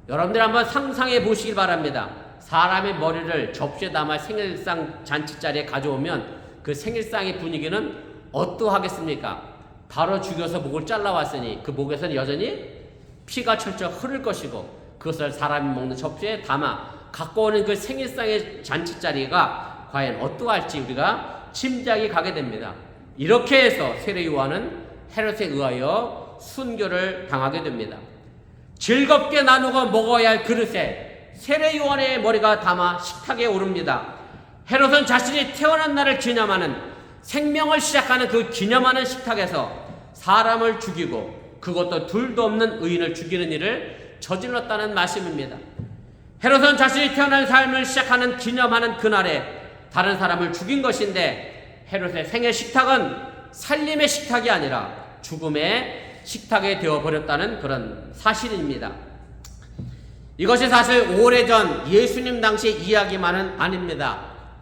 여러분들 한번 상상해 보시길 바랍니다. 사람의 머리를 접시에 담아 생일상 잔치자리에 가져오면 그 생일상의 분위기는 어떠하겠습니까? 바로 죽여서 목을 잘라왔으니 그 목에서는 여전히 피가 철철 흐를 것이고 그것을 사람이 먹는 접시에 담아 갖고 오는 그 생일상의 잔치자리가 과연 어떠할지 우리가 짐작이 가게 됩니다. 이렇게 해서 세례 요한은 헤롯에 의하여 순교를 당하게 됩니다. 즐겁게 나누고 먹어야 할 그릇에 세례 요한의 머리가 담아 식탁에 오릅니다. 헤롯은 자신이 태어난 날을 기념하는 생명을 시작하는 그 기념하는 식탁에서 사람을 죽이고 그것도 둘도 없는 의인을 죽이는 일을 저질렀다는 말씀입니다. 헤롯은 자신이 태어난 삶을 시작하는 기념하는 그날에 다른 사람을 죽인 것인데 헤롯의 생애 식탁은 살림의 식탁이 아니라 죽음의 식탁이 되어버렸다는 그런 사실입니다. 이것이 사실 오래전 예수님 당시 이야기만은 아닙니다.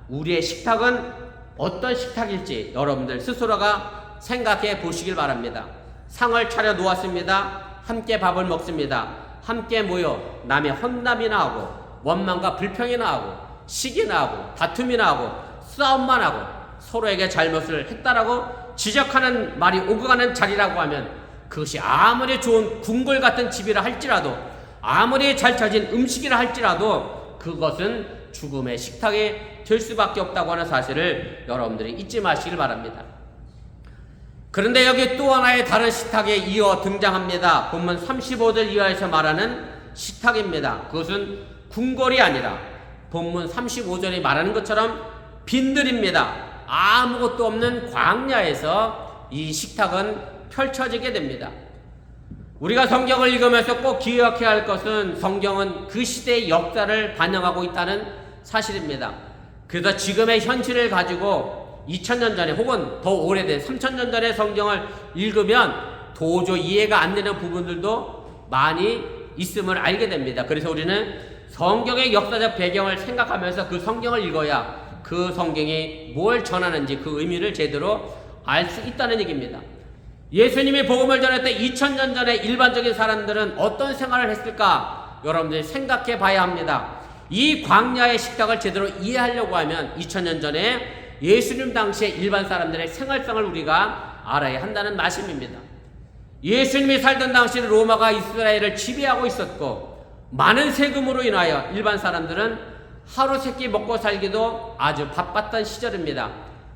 우리의 식탁은 어떤 식탁일지 여러분들 스스로가 생각해 보시길 바랍니다. 상을 차려 놓았습니다. 함께 밥을 먹습니다. 함께 모여 남의 험담이나 하고 원망과 불평이나 하고 시기나 하고 다툼이나 하고 싸움만 하고 서로에게 잘못을 했다라고 지적하는 말이 오고 가는 자리라고 하면 그것이 아무리 좋은 궁궐 같은 집이라 할지라도 아무리 잘 차진 음식이라 할지라도 그것은 죽음의 식탁이 될 수밖에 없다고 하는 사실을 여러분들이 잊지 마시길 바랍니다. 그런데 여기 또 하나의 다른 식탁에 이어 등장합니다. 본문 35절 이하에서 말하는 식탁입니다. 그것은 궁궐이 아니라 본문 35절이 말하는 것처럼 빈들입니다. 아무것도 없는 광야에서 이 식탁은 펼쳐지게 됩니다. 우리가 성경을 읽으면서 꼭 기억해야 할 것은 성경은 그 시대의 역사를 반영하고 있다는 사실입니다. 그래서 지금의 현실을 가지고 2000년 전에 혹은 더 오래된 3000년 전의 성경을 읽으면 도저히 이해가 안 되는 부분들도 많이 있음을 알게 됩니다. 그래서 우리는 성경의 역사적 배경을 생각하면서 그 성경을 읽어야 그 성경이 뭘 전하는지 그 의미를 제대로 알 수 있다는 얘기입니다. 예수님이 복음을 전할 때 2000년 전에 일반적인 사람들은 어떤 생활을 했을까? 여러분들이 생각해 봐야 합니다. 이 광야의 식탁을 제대로 이해하려고 하면 2000년 전에 예수님 당시의 일반 사람들의 생활상을 우리가 알아야 한다는 말씀입니다. 예수님이 살던 당시에 로마가 이스라엘을 지배하고 있었고 많은 세금으로 인하여 일반 사람들은 하루 세끼 먹고 살기도 아주 바빴던 시절입니다.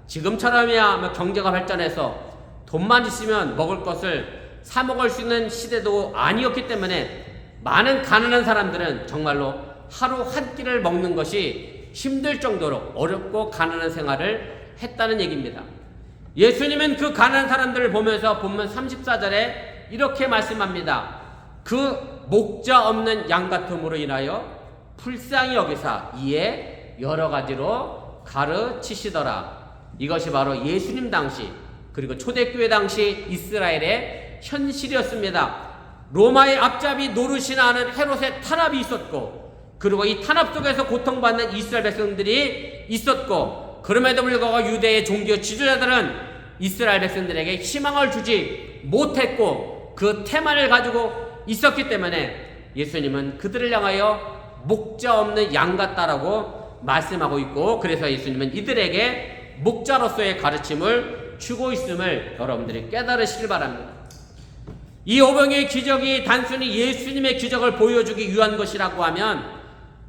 지금처럼이야 경제가 발전해서 돈만 있으면 먹을 것을 사 먹을 수 있는 시대도 아니었기 때문에 많은 가난한 사람들은 정말로 하루 한 끼를 먹는 것이 힘들 정도로 어렵고 가난한 생활을 했다는 얘기입니다. 예수님은 그 가난한 사람들을 보면서 본문 34절에 이렇게 말씀합니다. 그 목자 없는 양 같음으로 인하여 불쌍히 여기사 이에 여러 가지로 가르치시더라. 이것이 바로 예수님 당시 그리고 초대교회 당시 이스라엘의 현실이었습니다. 로마의 앞잡이 노릇이나 하는 헤롯의 탄압이 있었고, 그리고 이 탄압 속에서 고통받는 이스라엘 백성들이 있었고, 그럼에도 불구하고 유대의 종교 지도자들은 이스라엘 백성들에게 희망을 주지 못했고 그 태만을 가지고 있었기 때문에 예수님은 그들을 향하여 목자 없는 양 같다라고 말씀하고 있고, 그래서 예수님은 이들에게 목자로서의 가르침을 주고 있음을 여러분들이 깨달으시길 바랍니다. 이 오병이의 기적이 단순히 예수님의 기적을 보여주기 위한 것이라고 하면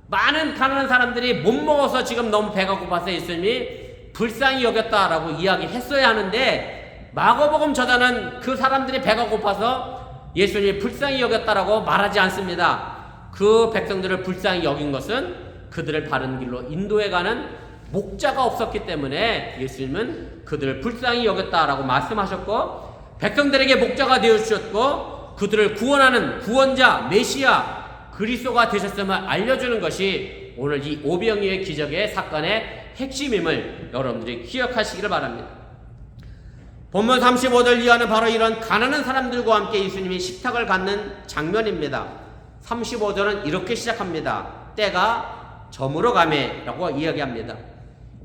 많은 가난한 사람들이 못 먹어서 지금 너무 배가 고파서 예수님이 불쌍히 여겼다라고 이야기했어야 하는데, 마가복음 저자는 그 사람들이 배가 고파서 예수님이 불쌍히 여겼다라고 말하지 않습니다. 그 백성들을 불쌍히 여긴 것은 그들을 바른 길로 인도해가는 목자가 없었기 때문에 예수님은 그들을 불쌍히 여겼다라고 말씀하셨고, 백성들에게 목자가 되어주셨고 그들을 구원하는 구원자 메시아 그리스도가 되셨음을 알려주는 것이 오늘 이 오병이의 기적의 사건의 핵심임을 여러분들이 기억하시기를 바랍니다. 본문 35절 이하는 바로 이런 가난한 사람들과 함께 예수님이 식탁을 갖는 장면입니다. 35절은 이렇게 시작합니다. 때가 저물어 가매 라고 이야기합니다.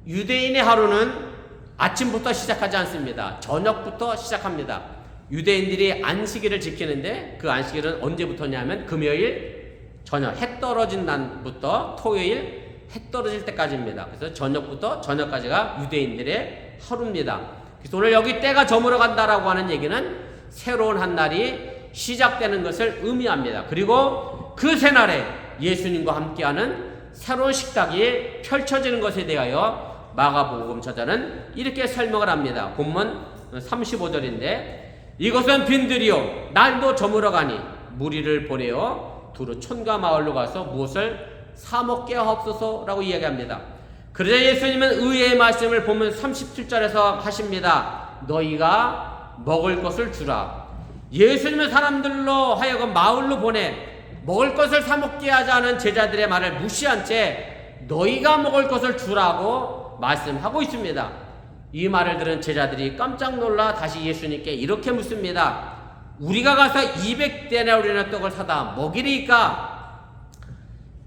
유대인의 하루는 아침부터 시작하지 않습니다. 저녁부터 시작합니다. 유대인들이 안식일을 지키는데 그 안식일은 언제부터냐면 금요일 저녁 해 떨어진 날부터 토요일 해 떨어질 때까지입니다. 그래서 저녁부터 저녁까지가 유대인들의 하루입니다. 그래서 오늘 여기 때가 저물어 간다라고 하는 얘기는 새로운 한 날이 시작되는 것을 의미합니다. 그리고 그 새날에 예수님과 함께하는 새로운 식탁이 펼쳐지는 것에 대하여 마가복음 저자는 이렇게 설명을 합니다. 본문 35절인데 이것은 빈들이요 날도 저물어가니 무리를 보내어 두루 촌과 마을로 가서 무엇을 사먹게 하옵소서라고 이야기합니다. 그러자 예수님은 의의 말씀을 본문 37절에서 하십니다. 너희가 먹을 것을 주라. 예수님은 사람들로 하여금 마을로 보내 먹을 것을 사먹게 하자는 제자들의 말을 무시한 채 너희가 먹을 것을 주라고 말씀하고 있습니다. 이 말을 들은 제자들이 깜짝 놀라 다시 예수님께 이렇게 묻습니다. 우리가 가서 200데나리온의 떡을 사다 먹이리까?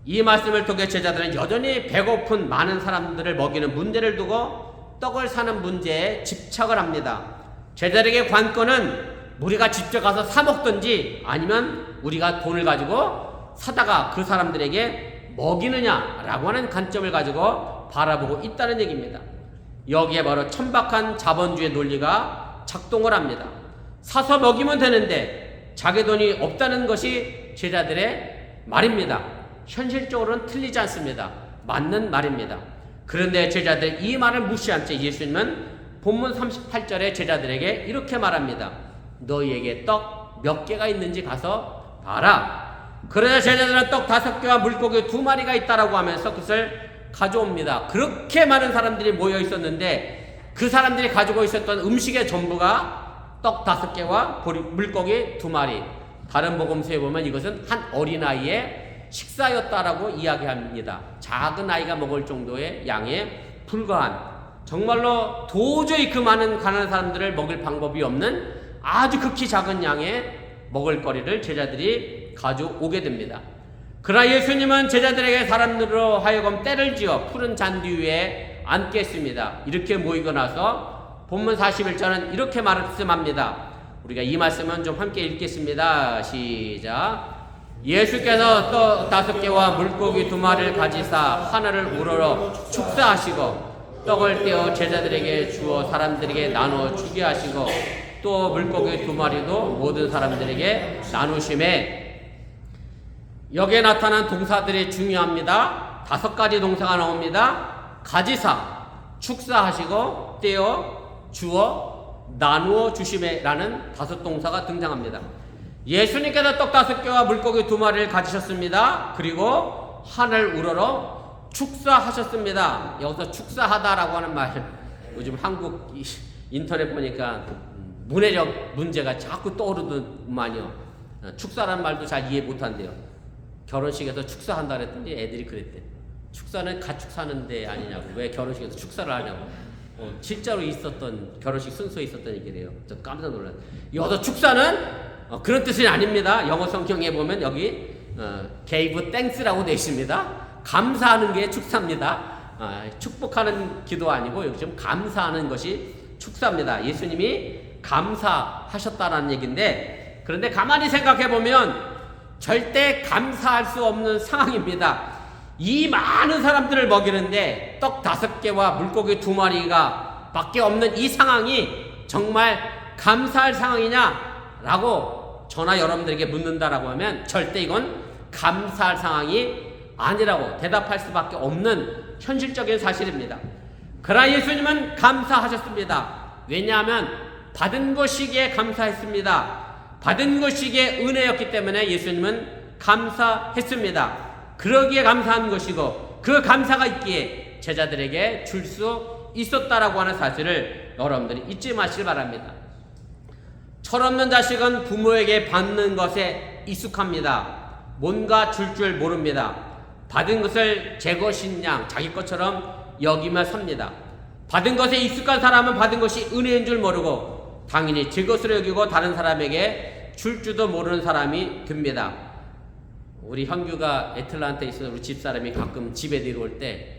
이 말씀을 통해 제자들은 여전히 배고픈 많은 사람들을 먹이는 문제를 두고 떡을 사는 문제에 집착을 합니다. 제자들에게 관건은 우리가 직접 가서 사 먹든지 아니면 우리가 돈을 가지고 사다가 그 사람들에게 먹이느냐라고 하는 관점을 가지고 바라보고 있다는 얘기입니다. 여기에 바로 천박한 자본주의 논리가 작동을 합니다. 사서 먹이면 되는데 자기 돈이 없다는 것이 제자들의 말입니다. 현실적으로는 틀리지 않습니다. 맞는 말입니다. 그런데 제자들 이 말을 무시한 채 예수님은 본문 38절에 제자들에게 이렇게 말합니다. 너희에게 떡 몇 개가 있는지 가서 봐라. 그러자 제자들은 떡 5개와 물고기 2마리가 있다라고 하면서 그것을 가져옵니다. 그렇게 많은 사람들이 모여 있었는데 그 사람들이 가지고 있었던 음식의 전부가 떡 5개와 물고기 2마리. 다른 복음서에 보면 이것은 한 어린아이의 식사였다라고 이야기합니다. 작은 아이가 먹을 정도의 양에 불과한, 정말로 도저히 그 많은 가난한 사람들을 먹일 방법이 없는 아주 극히 작은 양의 먹을거리를 제자들이 가져오게 됩니다. 그러나 예수님은 제자들에게 사람들로 하여금 때를 지어 푸른 잔디 위에 앉게 했습니다. 이렇게 모이고 나서 본문 41절은 이렇게 말씀합니다. 우리가 이 말씀은 좀 함께 읽겠습니다. 시작. 예수께서 떡 5개와 물고기 2마리를 가지사 하늘을 우러러 축사하시고 떡을 떼어 제자들에게 주어 사람들에게 나눠 주게 하시고 또 물고기 2마리도 모든 사람들에게 나누심에, 여기에 나타난 동사들이 중요합니다. 5가지 동사가 나옵니다. 가지사, 축사하시고, 떼어, 주어, 나누어 주심에라는 다섯 동사가 등장합니다. 예수님께서 떡 5개와 물고기 2마리를 가지셨습니다. 그리고 하늘 우러러 축사하셨습니다. 여기서 축사하다라고 하는 말, 요즘 한국 인터넷 보니까 문해력 문제가 자꾸 떠오르더만요. 축사라는 말도 잘 이해 못한대요. 결혼식에서 축사한다 그랬더니 애들이 그랬대. 축사는 가축 사는데 아니냐고. 왜 결혼식에서 축사를 하냐고. 실제로 있었던 결혼식 순서에 있었던 얘기래요. 저 깜짝 놀랐어요. 여기서 축사는 그런 뜻이 아닙니다. 영어 성경에 보면 여기 gave thanks라고 되어 있습니다. 감사하는 게 축사입니다. 축복하는 기도 아니고 여기 좀 감사하는 것이 축사입니다. 예수님이 감사하셨다라는 얘기인데, 그런데 가만히 생각해 보면 절대 감사할 수 없는 상황입니다. 이 많은 사람들을 먹이는데 떡 5개와 물고기 2마리가 밖에 없는 이 상황이 정말 감사할 상황이냐라고 저나 여러분들에게 묻는다라고 하면 절대 이건 감사할 상황이 아니라고 대답할 수밖에 없는 현실적인 사실입니다. 그러나 예수님은 감사하셨습니다. 왜냐하면 받은 것이기에 감사했습니다. 받은 것이기에 은혜였기 때문에 예수님은 감사했습니다. 그러기에 감사한 것이고 그 감사가 있기에 제자들에게 줄 수 있었다라고 하는 사실을 여러분들이 잊지 마시기 바랍니다. 철없는 자식은 부모에게 받는 것에 익숙합니다. 뭔가 줄 모릅니다. 받은 것을 제 것인 양 자기 것처럼 여기며 삽니다. 받은 것에 익숙한 사람은 받은 것이 은혜인 줄 모르고 당연히 제 것으로 여기고 다른 사람에게 줄 줄도 모르는 사람이 됩니다. 우리 현규가 애틀란타에 있어서 우리 집사람이 가끔 집에 내려올 때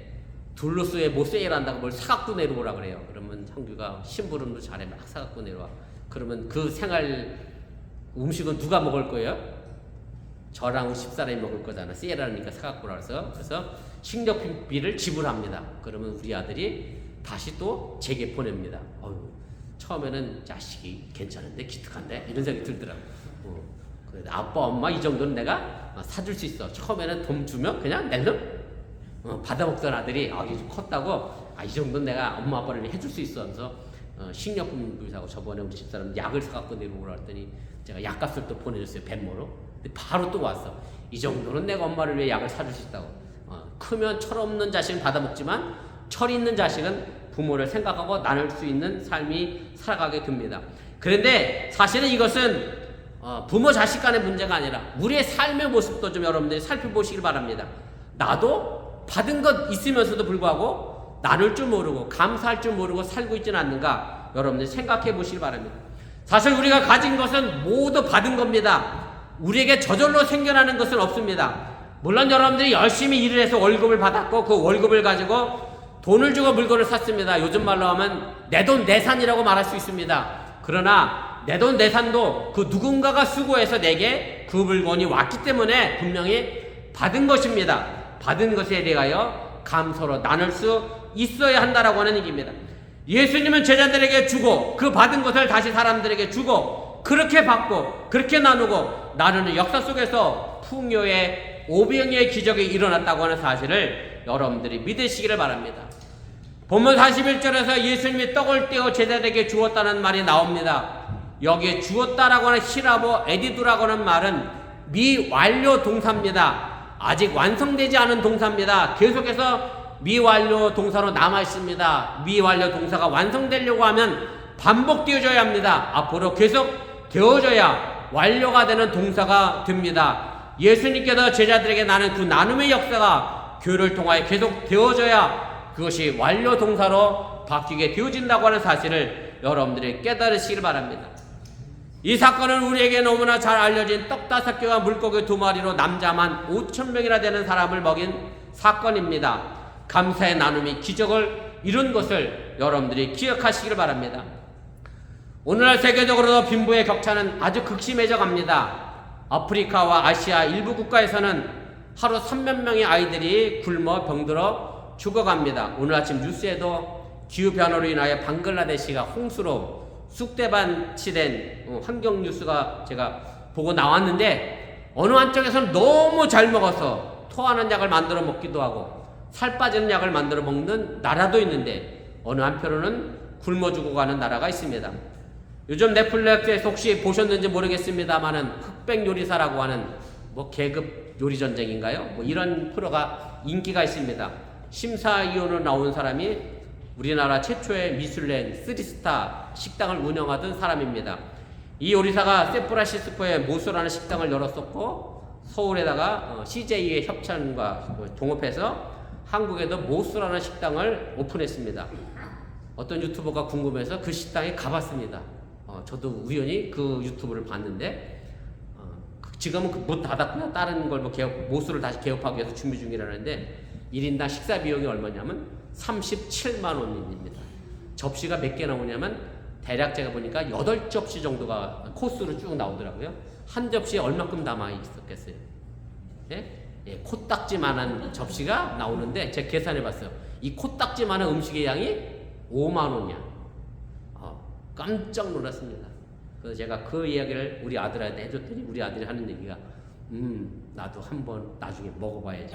둘로스에 뭐 세일한다고 뭘 사갖고 내려오라 그래요. 그러면 현규가 심부름도 잘해 막 사갖고 내려와. 그러면 그 생활 음식은 누가 먹을 거예요? 저랑 우리 집사람이 먹을 거잖아. 세일하니까 사갖고 오라 그래서 식료비를 지불합니다. 그러면 우리 아들이 다시 또 제게 보냅니다. 처음에는 자식이 괜찮은데 기특한데 이런 생각이 들더라고. 아빠 엄마 이 정도는 내가 사줄 수 있어. 처음에는 돈 주면 그냥 낼름 받아먹던 아들이 이제 컸다고 이 정도는 내가 엄마 아빠를 해줄 수 있어 하면서 식료품을 사고 저번에 우리 집사람 약을 사갖고 내려오라 했더니 제가 약값을 또 보내줬어요. 벤모로. 근데 바로 또 왔어. 이 정도는 내가 엄마를 위해 약을 사줄 수 있다고. 크면 철없는 자식은 받아먹지만 철 있는 자식은 부모를 생각하고 나눌 수 있는 삶이 살아가게 됩니다. 그런데 사실은 이것은 부모 자식 간의 문제가 아니라 우리의 삶의 모습도 좀 여러분들이 살펴보시길 바랍니다. 나도 받은 것 있으면서도 불구하고 나눌 줄 모르고 감사할 줄 모르고 살고 있지는 않는가 여러분들이 생각해 보시길 바랍니다. 사실 우리가 가진 것은 모두 받은 겁니다. 우리에게 저절로 생겨나는 것은 없습니다. 물론 여러분들이 열심히 일을 해서 월급을 받았고 그 월급을 가지고 돈을 주고 물건을 샀습니다. 요즘 말로 하면 내돈내산이라고 말할 수 있습니다. 그러나 내돈내산도 그 누군가가 수고해서 내게 그 물건이 왔기 때문에 분명히 받은 것입니다. 받은 것에 대하여 감사로 나눌 수 있어야 한다라고 하는 얘기입니다. 예수님은 제자들에게 주고 그 받은 것을 다시 사람들에게 주고 그렇게 받고 그렇게 나누고 나누는 역사 속에서 풍요의 오병이의 기적이 일어났다고 하는 사실을 여러분들이 믿으시기를 바랍니다. 본문 41절에서 예수님이 떡을 떼어 제자들에게 주었다는 말이 나옵니다. 여기에 주었다라고 하는 히라보 에디두라고 하는 말은 미완료 동사입니다. 아직 완성되지 않은 동사입니다. 계속해서 미완료 동사로 남아있습니다. 미완료 동사가 완성되려고 하면 반복되어져야 합니다. 앞으로 계속 되어져야 완료가 되는 동사가 됩니다. 예수님께서 제자들에게 나는 그 나눔의 역사가 교회를 통하여 계속 되어져야 그것이 완료 동사로 바뀌게 되어진다고 하는 사실을 여러분들이 깨달으시길 바랍니다. 이 사건은 우리에게 너무나 잘 알려진 떡 5개와 물고기 2마리로 남자만 5,000명이나 되는 사람을 먹인 사건입니다. 감사의 나눔이 기적을 이룬 것을 여러분들이 기억하시길 바랍니다. 오늘날 세계적으로도 빈부의 격차는 아주 극심해져 갑니다. 아프리카와 아시아 일부 국가에서는 하루 3만 명의 아이들이 굶어 병들어 죽어갑니다. 오늘 아침 뉴스에도 기후변화로 인하여 방글라데시가 홍수로 쑥대밭이 환경 뉴스가 제가 보고 나왔는데 어느 한쪽에서는 너무 잘 먹어서 토하는 약을 만들어 먹기도 하고 살 빠지는 약을 만들어 먹는 나라도 있는데 어느 한편으로는 굶어 죽어가는 나라가 있습니다. 요즘 넷플릭스에서 혹시 보셨는지 모르겠습니다만은 흑백 요리사라고 하는 뭐 계급 요리 전쟁인가요? 뭐 이런 프로가 인기가 있습니다. 심사위원으로 나온 사람이 우리나라 최초의 미슐랭 3스타 식당을 운영하던 사람입니다. 이 요리사가 샌프란시스코에 모스라는 식당을 열었었고 서울에다가 CJ의 협찬과 동업해서 한국에도 모스라는 식당을 오픈했습니다. 어떤 유튜버가 궁금해서 그 식당에 가봤습니다. 저도 우연히 그 유튜브를 봤는데 지금은 못 닫았구나. 다른 걸 뭐 모스를 다시 개업하기 위해서 준비 중이라는데 1인당 식사 비용이 얼마냐면 37만 원입니다. 접시가 몇 개 나오냐면 대략 제가 보니까 8접시 정도가 코스로 쭉 나오더라고요. 한 접시에 얼마큼 담아 있었겠어요? 예? 예, 코딱지만한 접시가 나오는데 제가 계산해 봤어요. 이 코딱지만한 음식의 양이 5만 원이야. 깜짝 놀랐습니다. 그래서 제가 그 이야기를 우리 아들한테 해줬더니 우리 아들이 하는 얘기가 나도 한번 나중에 먹어봐야지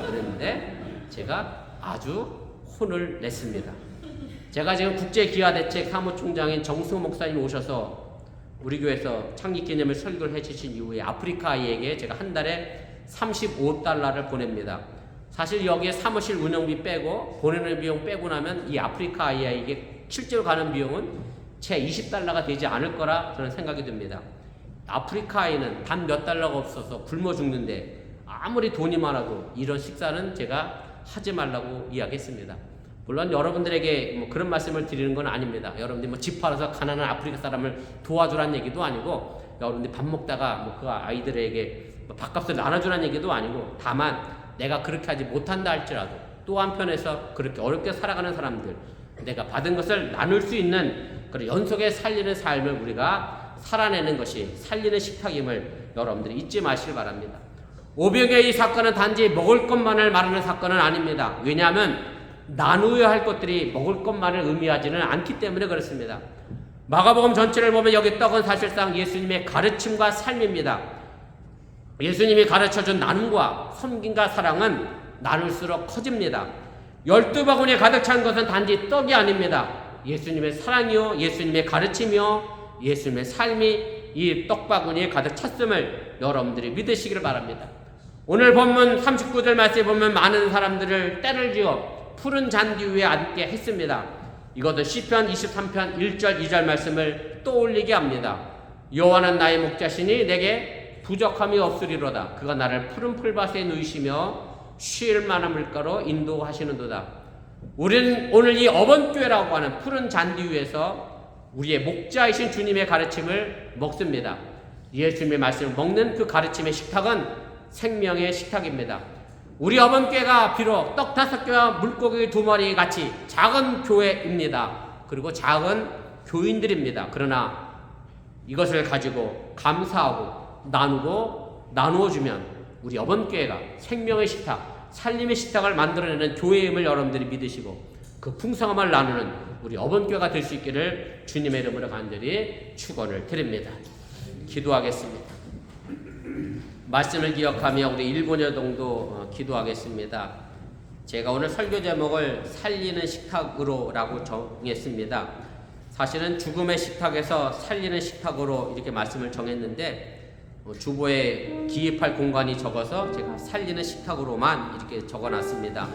그랬는데 제가 아주 혼을 냈습니다. 제가 지금 국제기아대책 사무총장인 정승호 목사님 오셔서 우리 교회에서 창립기념일 설교를 해주신 이후에 아프리카 아이에게 제가 한 달에 35달러를 보냅니다. 사실 여기에 사무실 운영비 빼고 보내는 비용 빼고 나면 이 아프리카 아이에게 실제로 가는 비용은 채 20달러가 되지 않을 거라 저는 생각이 듭니다. 아프리카에는 단 몇 달러가 없어서 굶어 죽는데 아무리 돈이 많아도 이런 식사는 제가 하지 말라고 이야기했습니다. 물론 여러분들에게 뭐 그런 말씀을 드리는 건 아닙니다. 여러분들이 뭐 집 팔아서 가난한 아프리카 사람을 도와주라는 얘기도 아니고 여러분들이 밥 먹다가 뭐 그 아이들에게 뭐 밥값을 나눠주라는 얘기도 아니고 다만 내가 그렇게 하지 못한다 할지라도 또 한편에서 그렇게 어렵게 살아가는 사람들 내가 받은 것을 나눌 수 있는 그런 연속에 살리는 삶을 우리가 살아내는 것이 살리는 식탁임을 여러분들이 잊지 마시길 바랍니다. 오병의 이 사건은 단지 먹을 것만을 말하는 사건은 아닙니다. 왜냐하면 나누어야 할 것들이 먹을 것만을 의미하지는 않기 때문에 그렇습니다. 마가복음 전체를 보면 여기 떡은 사실상 예수님의 가르침과 삶입니다. 예수님이 가르쳐준 나눔과 섬김과 사랑은 나눌수록 커집니다. 12바구니에 가득 찬 것은 단지 떡이 아닙니다. 예수님의 사랑이요, 예수님의 가르침이요, 예수님의 삶이 이 떡바구니에 가득 찼음을 여러분들이 믿으시기를 바랍니다. 오늘 본문 39절 말씀에 보면 많은 사람들을 때를 지어 푸른 잔디 위에 앉게 했습니다. 이것은 시편 23편 1절 2절 말씀을 떠올리게 합니다. 여호와는 나의 목자시니 내게 부족함이 없으리로다. 그가 나를 푸른 풀밭에 누이시며 쉴 만한 물가로 인도하시는도다. 우리는 오늘 이 어번교회라고 하는 푸른 잔디 위에서 우리의 목자이신 주님의 가르침을 먹습니다. 예수님의 말씀을 먹는 그 가르침의 식탁은 생명의 식탁입니다. 우리 어번교회가 비록 떡 5개와 물고기 2마리 같이 작은 교회입니다. 그리고 작은 교인들입니다. 그러나 이것을 가지고 감사하고 나누고 나누어주면 우리 어번교회가 생명의 식탁 살림의 식탁을 만들어내는 교회임을 여러분들이 믿으시고 그 풍성함을 나누는 우리 어번교회가 될 수 있기를 주님의 이름으로 간절히 축원을 드립니다. 기도하겠습니다. 말씀을 기억하며 우리 1분여 정도 기도하겠습니다. 제가 오늘 설교 제목을 살리는 식탁으로 라고 정했습니다. 사실은 죽음의 식탁에서 살리는 식탁으로 이렇게 말씀을 정했는데 주보에 기입할 공간이 적어서 제가 살리는 식탁으로만 이렇게 적어놨습니다.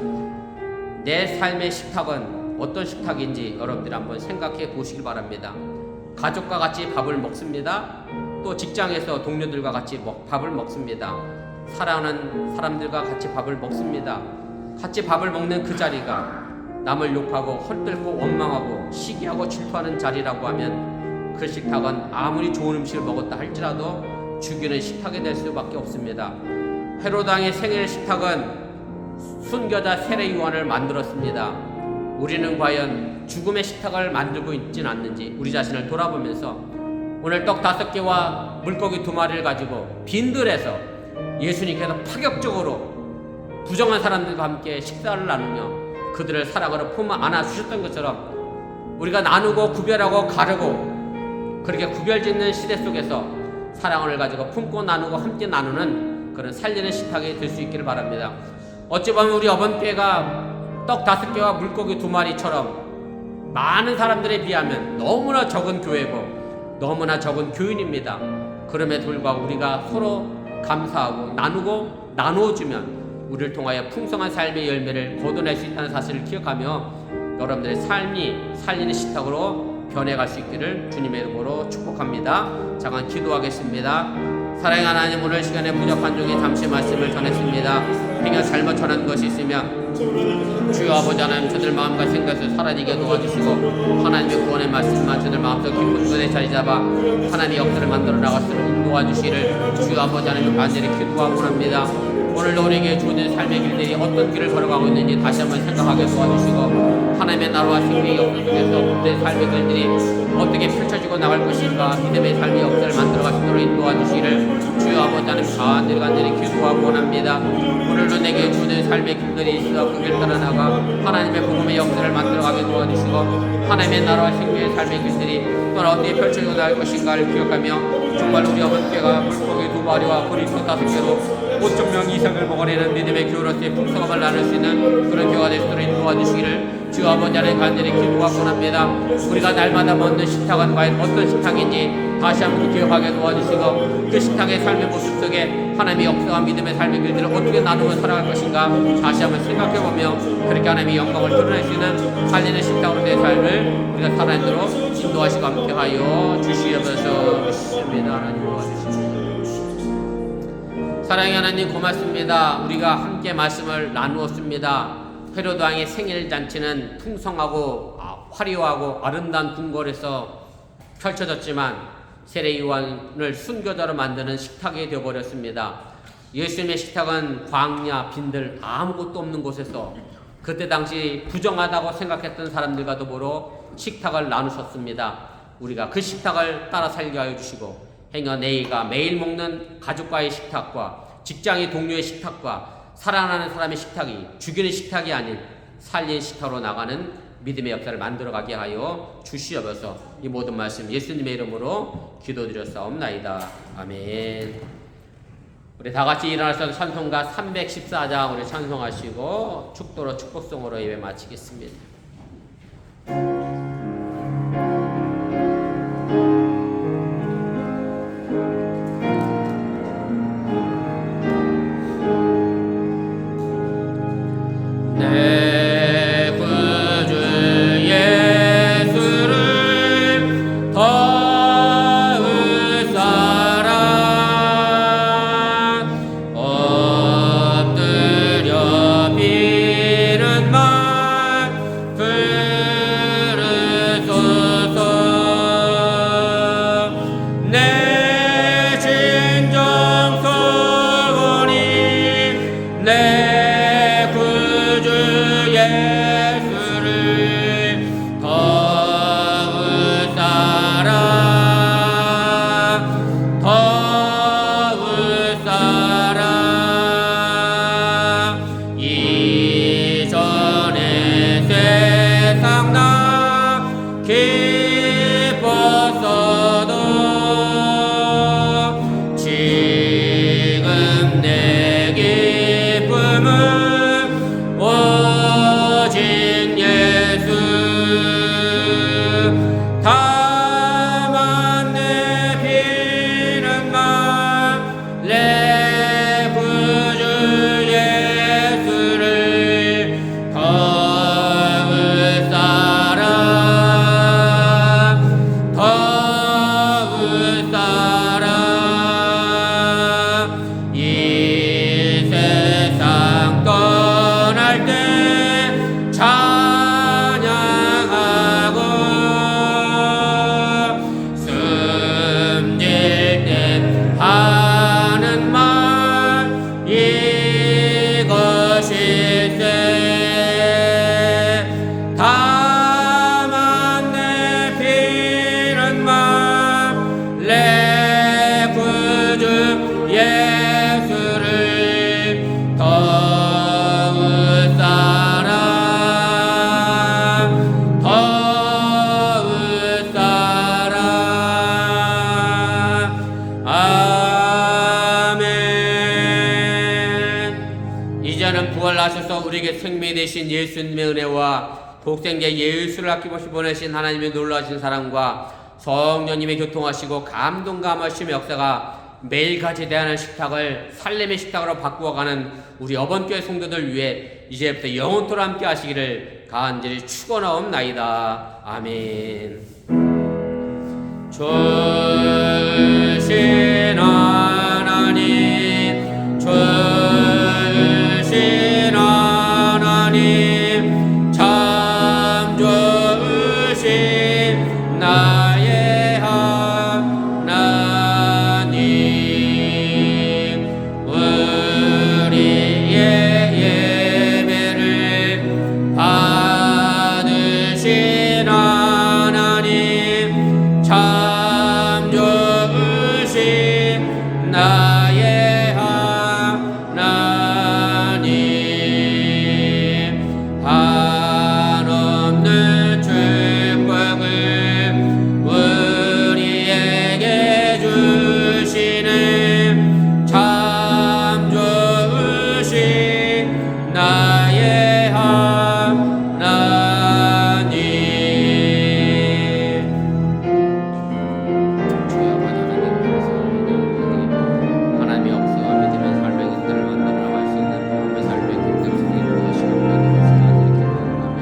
내 삶의 식탁은 어떤 식탁인지 여러분들이 한번 생각해 보시길 바랍니다. 가족과 같이 밥을 먹습니다. 또 직장에서 동료들과 같이 밥을 먹습니다. 사랑하는 사람들과 같이 밥을 먹습니다. 같이 밥을 먹는 그 자리가 남을 욕하고 헐뜯고 원망하고 시기하고 질투하는 자리라고 하면 그 식탁은 아무리 좋은 음식을 먹었다 할지라도 죽이는 식탁이 될 수밖에 없습니다. 헤로당의 생일 식탁은 순교자 세례 요한을 만들었습니다. 우리는 과연 죽음의 식탁을 만들고 있지는 않는지 우리 자신을 돌아보면서 오늘 떡 5개와 물고기 2마리를 가지고 빈들에서 예수님께서 파격적으로 부정한 사람들과 함께 식사를 나누며 그들을 사랑으로 품 안아주셨던 것처럼 우리가 나누고 구별하고 가르고 그렇게 구별짓는 시대 속에서 사랑을 가지고 품고 나누고 함께 나누는 그런 살리는 식탁이 될 수 있기를 바랍니다. 어찌 보면 우리 어번교회가 떡 5개와 물고기 2마리처럼 많은 사람들에 비하면 너무나 적은 교회고 너무나 적은 교인입니다. 그럼에도 불구하고 우리가 서로 감사하고 나누고 나누어주면 우리를 통하여 풍성한 삶의 열매를 거둬낼 수 있다는 사실을 기억하며 여러분들의 삶이 살리는 식탁으로 변해갈 수 있기를 주님의 이름으로 축복합니다. 잠깐 기도하겠습니다. 사랑의 하나님, 오늘 시간에 부족한 중에 잠시 말씀을 전했습니다. 행여 잘못 전한 것이 있으면 주여 아버지 하나님, 저들 마음과 생각을 사라지게 도와주시고 하나님의 구원의 말씀만 저들 마음속 깊은 곳에 자리 잡아 하나님의 역사를 만들어 나갈 수 있도록 도와주시를 주여 아버지 하나님 간절히 기도하고 합니다. 오늘도 우리에게 주어진 삶의 길들이 어떤 길을 걸어가고 있는지 다시 한번 생각하게 도와주시고 하나님의 나라와 생명의 역사 속에서 우리의 삶의 길들이 어떻게 펼쳐지고 나갈 것인가 믿음의 삶의 역사를 만들어갈 수 있도록 인도와주시를 주여 아버지 하나님 간절히 기도하고 원합니다. 오늘도 내게 주어진 삶의 길들이 있어 그 길 따라 나가 하나님의 복음의 역사를 만들어가게 도와주시고 하나님의 나라와 생명의 삶의 길들이 또 어떻게 펼쳐지고 나갈 것인가를 기억하며 정말 우리 어머니께가 물고기 2마리와 보리수 5개로 5,000명 이상을 먹어내는 믿음의 교회로서의 풍성함을 나눌 수 있는 그런 교회가 될 수 있도록 인도와주시기를 주 아버지 하나님 간절히 기도하고 합니다. 우리가 날마다 먹는 식탁은 과연 어떤 식탁인지 다시 한번 기억하게 도와주시고 그 식탁의 삶의 모습 속에 하나님의 역사와 믿음의 삶의 길들을 어떻게 나누며 살아갈 것인가 다시 한번 생각해보며 그렇게 하나님의 영광을 드러낼 수 있는 살리는 식탁으로 내 삶을 우리가 살아내도록 인도하시고 함께하여 주시옵소서. 믿습니다. 하나님 도와주시옵소서. 사랑의 하나님 고맙습니다. 우리가 함께 말씀을 나누었습니다. 헤로드 왕의 생일잔치는 풍성하고 화려하고 아름다운 궁궐에서 펼쳐졌지만 세례 요한을 순교자로 만드는 식탁이 되어버렸습니다. 예수님의 식탁은 광야 빈들 아무것도 없는 곳에서 그때 당시 부정하다고 생각했던 사람들과 더불어 식탁을 나누셨습니다. 우리가 그 식탁을 따라 살게 하여 주시고 행여 내가 매일 먹는 가족과의 식탁과 직장의 동료의 식탁과 살아나는 사람의 식탁이 죽이는 식탁이 아닌 살리는 식탁으로 나가는 믿음의 역사를 만들어가게 하여 주시옵소서. 이 모든 말씀 예수님의 이름으로 기도드렸사옵나이다. 아멘. 우리 다같이 일어나서 찬송가 314장 우리 찬송하시고 축도로 축복송으로 예배 마치겠습니다. 부활하셔서 우리에게 생명이 되신 예수님의 은혜와 독생자 예수를 아낌없이 보내신 하나님의 놀라우신 사랑과 성령님의 교통하시고 감동감하심의 역사가 매일같이 대하는 식탁을 살렘의 식탁으로 바꾸어가는 우리 어번교회 성도들 위해 이제부터 영원토록 함께 하시기를 간절히 축원하옵나이다. 아멘. 주신 하나님, 주신 하나님, 참 좋으신 나의 하나님, 우리의 예배를 받으신 하나님, 참 좋으신 나의 하나님, 한없는 축복을 우리에게 주시는 참 좋으신 나의 하나님. 주여 하나님께서 하나님의 없어와 믿음의 삶의 길들을 만들어 나갈 수 있는 복음의 삶의 길들을 선생님으로 하시고 믿으시는 아들에게 나아가며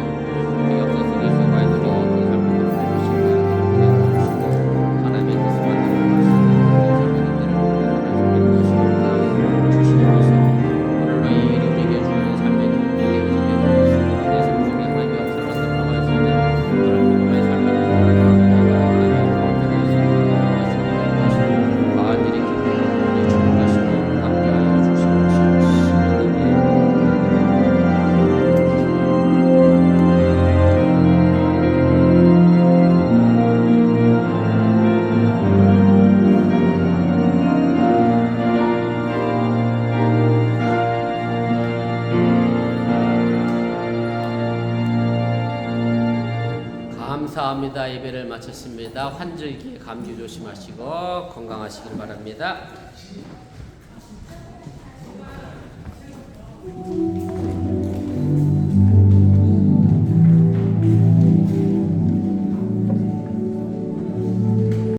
우리 역사 속에서 과인들이 어떤 삶을 살아가시고 하나님의 뜻을 만들어 나갈 수 있는 삶의 길들을 주시옵소서. 오늘로 이 일이 우리에게 주는 삶의 길들을 내 삶 속에 하나님의 역사를 만들어 나갈 수 있는 그런 복음의 삶의 길들을 간절히 기도하시고 축복하시고 함께하여 감사합니다. 예배를 마쳤습니다. 환절기에 감기 조심하시고 건강하시길 바랍니다.